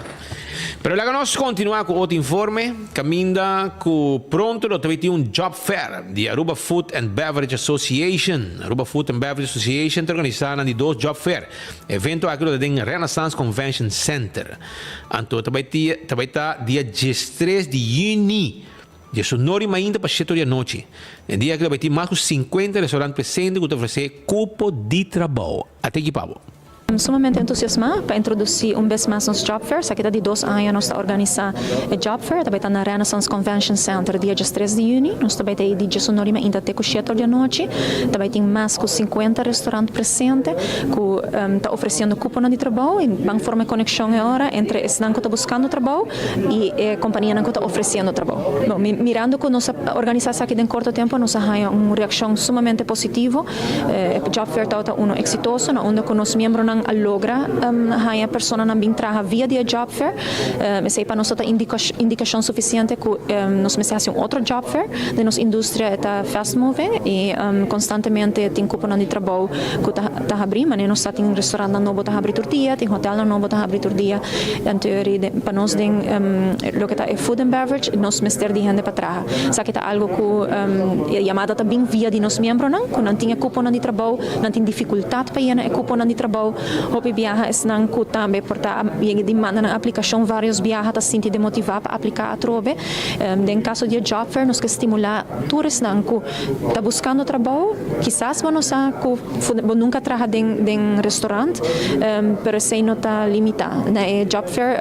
[SPEAKER 1] Pero lá nós continuamos com outro informe. Caminda que pronto nós também temos job fair de Aruba Food and Beverage Association. Aruba Food and Beverage Association está organizando de 2 job fair. Evento aqui no Renaissance Convention Center. Então também está dia 13 de junho. De sonori ainda para 7 da noite. No dia que vai ter mais de 50 restaurantes presentes que oferecem cupo de trabalho. Até aqui, Pablo.
[SPEAKER 13] Sumamente entusiasmada para introduzir vez mais nos Job Fair. Aqui de 2 anos nós estamos organizando o Job Fair. Também está na Renaissance Convention Center dia 13 de junho. Nós também temos dia sonori ainda até 7 da noite. Também tem mais de 50 restaurantes presentes que está oferecendo cupom de trabalho e vão formar conexão agora entre esse que está buscando trabalho e a companhia que está oferecendo trabalho. Bom, mirando que nós organizamos aqui em curto tempo, nós temos uma reação sumamente positiva. O Job Fair está exitoso, onde que os membros logra a persona não bem traga via de job fair, mas sei para nós ter indicação suficiente que nós fazemos outro job fair de nossa indústria está fast moving e constantemente tem cupom de trabalho que está abrindo, mas nós temos restaurante novo está abrindo todo dia, tem hotel novo está abrindo todo dia, em teoria para nós tem lo que está food and beverage, nós mestre de gente para traga, sabe que está algo que chamada está bem via de nós membros não tinha cupom de trabalho, não tem dificuldade para ir cupom de trabalho. Hopi viaja es nan ku tambe porta yang demanda na aplicação vários viaja ta sinti de motivar para aplicar a trove. En caso de job fair nos que estimular todos nan ku tá buscando trabalho, quizás vão sa ku nunca trabalha den restaurante, pero sei não tá limitado. Na job fair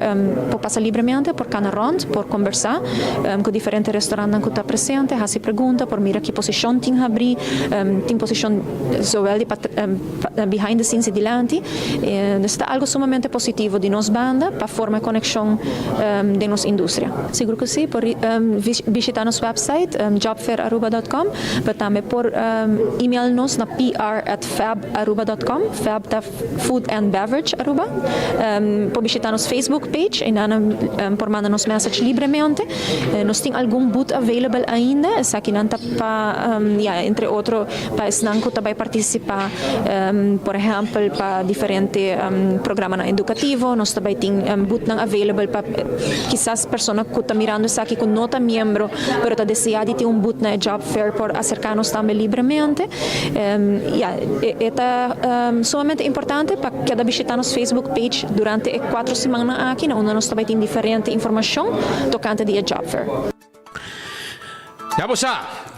[SPEAKER 13] por passar livremente por cada round, por conversar com diferentes restaurantes que tá presente, se pergunta por mira que posição tem abrir, tem posição zowel de behind the scenes e diante. Está algo sumamente positivo de nossa banda para formar conexão de nossa indústria. Seguro que sim, por visitar nosso website jobfairaruba.com, mas também por e-mail-nos na pr@fabaruba.com, Fab da Food and Beverage Aruba, por visitar nosso Facebook page e por mandar-nos mensagem livremente. Nós temos algum booth available ainda, essa aqui não está para, entre outros, para que também participar, por exemplo, para diferente programa educativo, nós também temos booth available para quizás pessoas que estão mirando isso aqui que não estão membro, mas está desejando ter booth na job fair por acercar-nos também livremente. É sumamente importante para cada visitar nosso Facebook page durante 4 semanas aqui, onde nós também temos diferente informação tocante de job fair.
[SPEAKER 1] Ya vos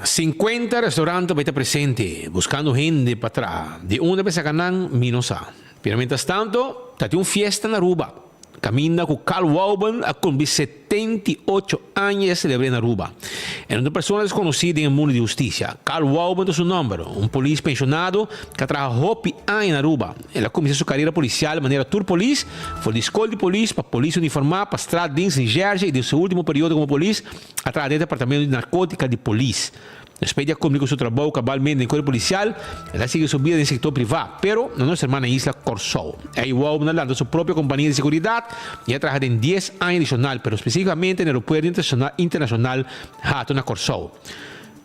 [SPEAKER 1] 50 restaurantes vai estar presente, buscando gente para atrás. De onde vai sacar minosa. Pero mientras tanto, está uma fiesta na Aruba. Caminha com Carl Wauban a cumprir 78 anos celebrando na Aruba. É uma pessoa desconhecida no mundo de justiça. Carl Wauban é seu nome, polícia pensionado que trabalhou anos na Aruba. Ele começou sua carreira policial de maneira tour police, foi de escola de polícia, para polícia uniformada, para estrada de Nigéria e de seu último período como polícia, atrás do departamento de narcótica de polícia. Depois de cumprir seu trabalho cabalmente no corpo policial, ela seguiu sua vida no setor privado, pero na nossa irmã isla Corsou. Aí o Wauban lançou sua própria companhia de segurança e ha trabalhado em 10 anos adicional, pero especificamente no aeroporto internacional Hato na Corsou.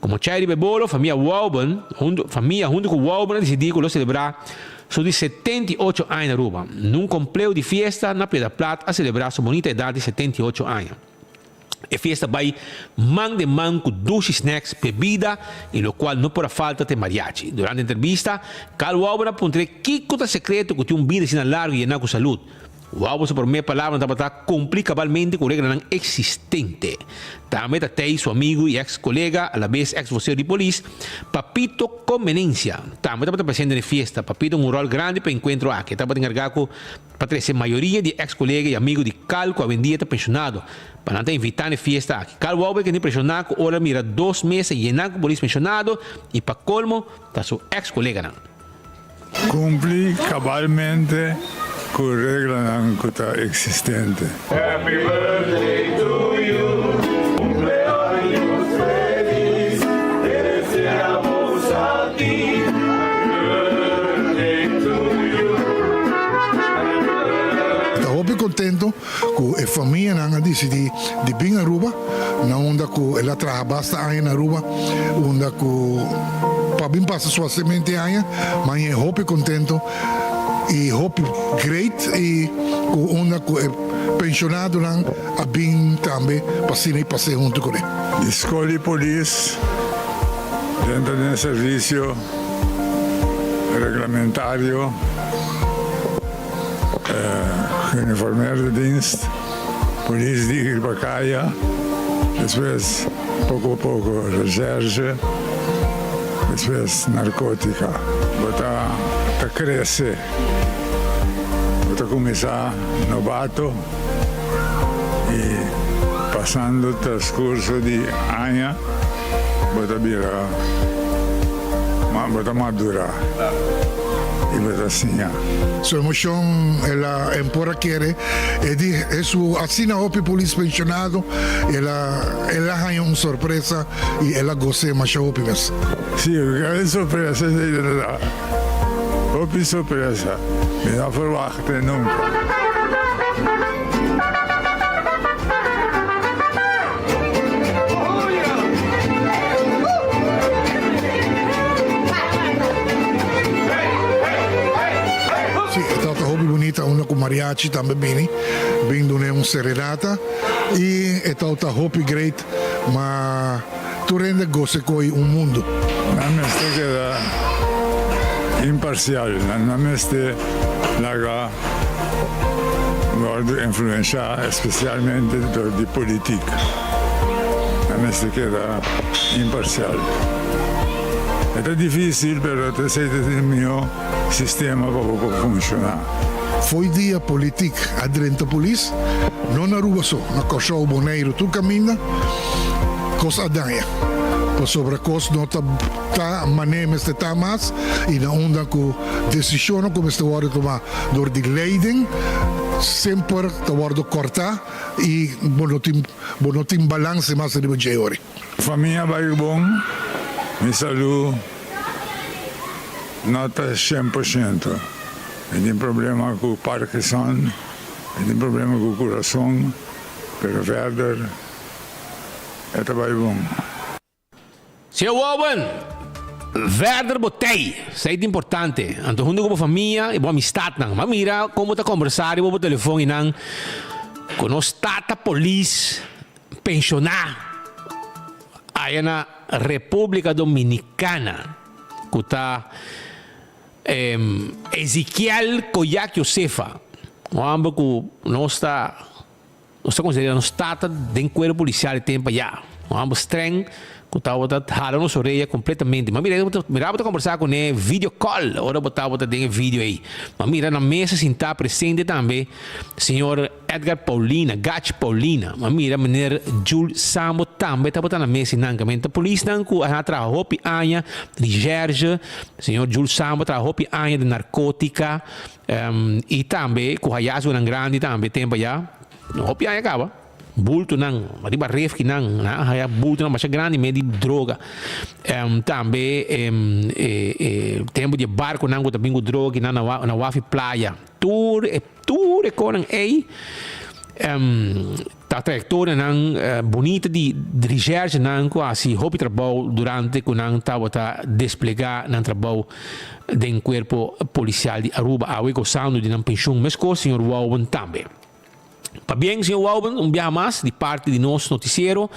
[SPEAKER 1] Como Chairi Bebolo, família Wauban, junto com Wauban, decidiu celebrar seus 78 anos na Aruba, num complexo de festa na Praia da Plata, a celebrar sua bonita idade de 78 anos. A festa vai man de man com doce snacks, bebida, e no qual não pode falta de mariachi. Durante a entrevista, Carl Wauban apontou que é o secreto que tem vida assim largo e com saúde. Wauban, por meia palavra, está cumprir cabalmente com a regra não existente. Também tem seu amigo e ex-colega, a la vez ex-voceiro de polícia, Papito Conveniencia. Também está presente na festa. Papito um rol grande para o encontro aqui. Está encarregado para trazer a maioria de ex-colegas e amigos de Carl que a vendia está pensionado. Para não invitar na festa aqui. Carl Wauban, que é pensionado, ora mira 2 meses e com o polícia pensionado e para colmo, está seu ex-colega.
[SPEAKER 14] Cumpri cabalmente com a regra não está existente. Happy birthday to you, cumpleaños feliz, te deseamos a ti. Happy birthday to you.
[SPEAKER 15] Estou contento que a família não decidi de vir a Aruba, não onde que ela trabalha bastante na Aruba, onde que para vir passar sua semente aí, mas eu estou contento. E hope great e onde o pensionado não a bem também passei junto com ele.
[SPEAKER 14] Escola de polícia dentro de um serviço regulamentário, uniformeiro de dienst, polícia de Irbacaia, depois pouco a pouco recherche, depois narcótica. Botar crescer. Vou começar novato e passando o transcurso de anos, vou madurar e vou assim.
[SPEAKER 15] Sua emoção, ela empora querer, e su assina opi polícia pensionado, ela ganha uma surpresa e ela gosta mais opi mesmo.
[SPEAKER 14] Sim, é surpresa. Opi surpresa, me não verwachte nunca.
[SPEAKER 15] Sì, è stata hobby bonita, una con mariachi também vindo uma serenata e è stata hobby great, ma tu rende gosto con un mondo.
[SPEAKER 14] Non mi queda imparcial, non mi laga guardo influenza specialmente di politica. Non mi queda imparcial. È difficile, però te sei il mio sistema per funzionare.
[SPEAKER 15] Foi dia político adrento polícia, não Aruba só, na Corsou Boneiro, tu caminha, coisa adanha. Por sobre coisa não tá maneira de tá mais e na onda com decisão como este hora tomar door de leiding, sempre te hora cortar e não tem balanço mais de hoje.
[SPEAKER 14] Família vai bom, minha saúde nota 100%. Tem problema com Parkinson, tem problema com o coração, pero verder, vai bom.
[SPEAKER 1] Senhor Wauban, verder botei, isso é importante. Então, junto com a família e boa amistade, mas mira como está conversando por telefone não, com nós tata polícia pensionar aí na República Dominicana, que está Ezequiel Koyak Josefa, o ambos que nós está considerando nós tata de enquadro policial de tempo já, o ambos trem Kutawa ta hala nos orelha completamente. Mas mira, bota conversar com ele video call. Ora botava tem vídeo aí. Mas mira, na mesa se está presente também senhor Edgar Paulina, Gach Paulina. Mas mira, meneer Jules Sambo também está botando na mesa nancamente. A polícia não trabalha hopi anha de Gerge, senhor Jules Sambo trabalha hopi anha de narcótica e também com a Yasu nang grande também tempo já. Hopi anha acaba. Bulto nang, mariba refki nang, haya bulto nang masya grande meio de droga. Também tempo de barco nang ko tabingo droga na wafi playa. Tour e konang ei. Ta trajectória nang bonita de recherche nang quasi hobby trabalho durante que nang tava desplegar nang trabalho den corpo policial de Aruba awe gozando de nang pensão mesco senhor Wauben também. Pa bien, senhor Wauben, viaje mais de parte de nosso noticiero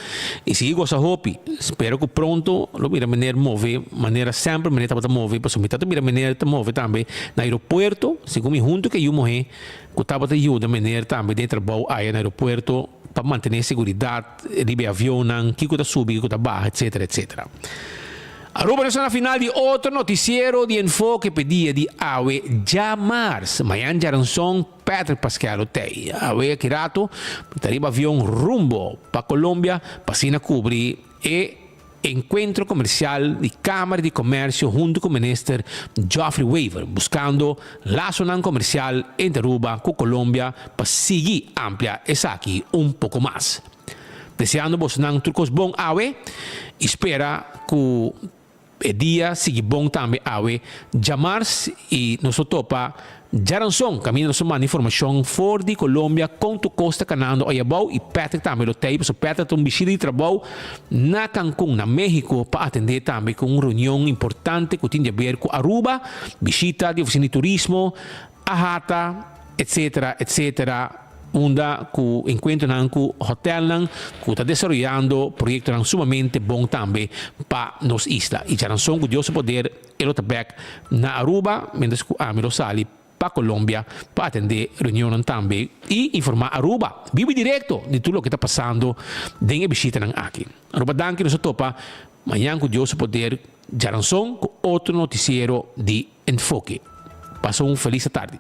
[SPEAKER 1] e se gosta hopi, espero que pronto lo mira maneira mover, maneira sempre maneira para mover, para submeter mira maneira de mover também na aeroporto, segundo junto que eu morri, que estava de ajuda maneira também dentro do trabalho aí no aeroporto para manter segurança, ribe avião, que está subir, que está baixo, etc, etc. Aruba na final de outro noticiero de enfoque pedia de Awe Jamars. Mayan Jaranson Patrick Pascal Otei. Awe Kirato, tariba avião rumbo para Colômbia, para Sina cobrir e encontro comercial de Câmara de Comércio junto com o ministro Geoffrey Weaver, buscando laço comercial entre Aruba com Colômbia para seguir amplia essa aqui pouco mais. Deseando vos nang turcos bom Awe, espera que e dia sigue bom também awe Jamars e nosso topa Jaranson caminho nosso man informação for de Colômbia com tu Costa Canando Ayabau e Patrick também lo tem so Patrick um bicho de trabalho na Cancún na México para atender também com uma reunião importante que tem a ver com Aruba visita de oficina de turismo Ahata etc etc onda que encuentro com hotel que está desenvolvendo projetos sumamente bom também para nos isla e já não são curiosos poder ele back na Aruba mientras que Amiro sali para Colômbia para atender reunião também e informar Aruba vive direto de tudo o que está passando dentro da visita aqui Aruba danke nos topa amanhã curioso poder já não são com outro noticiero de enfoque passou feliz tarde.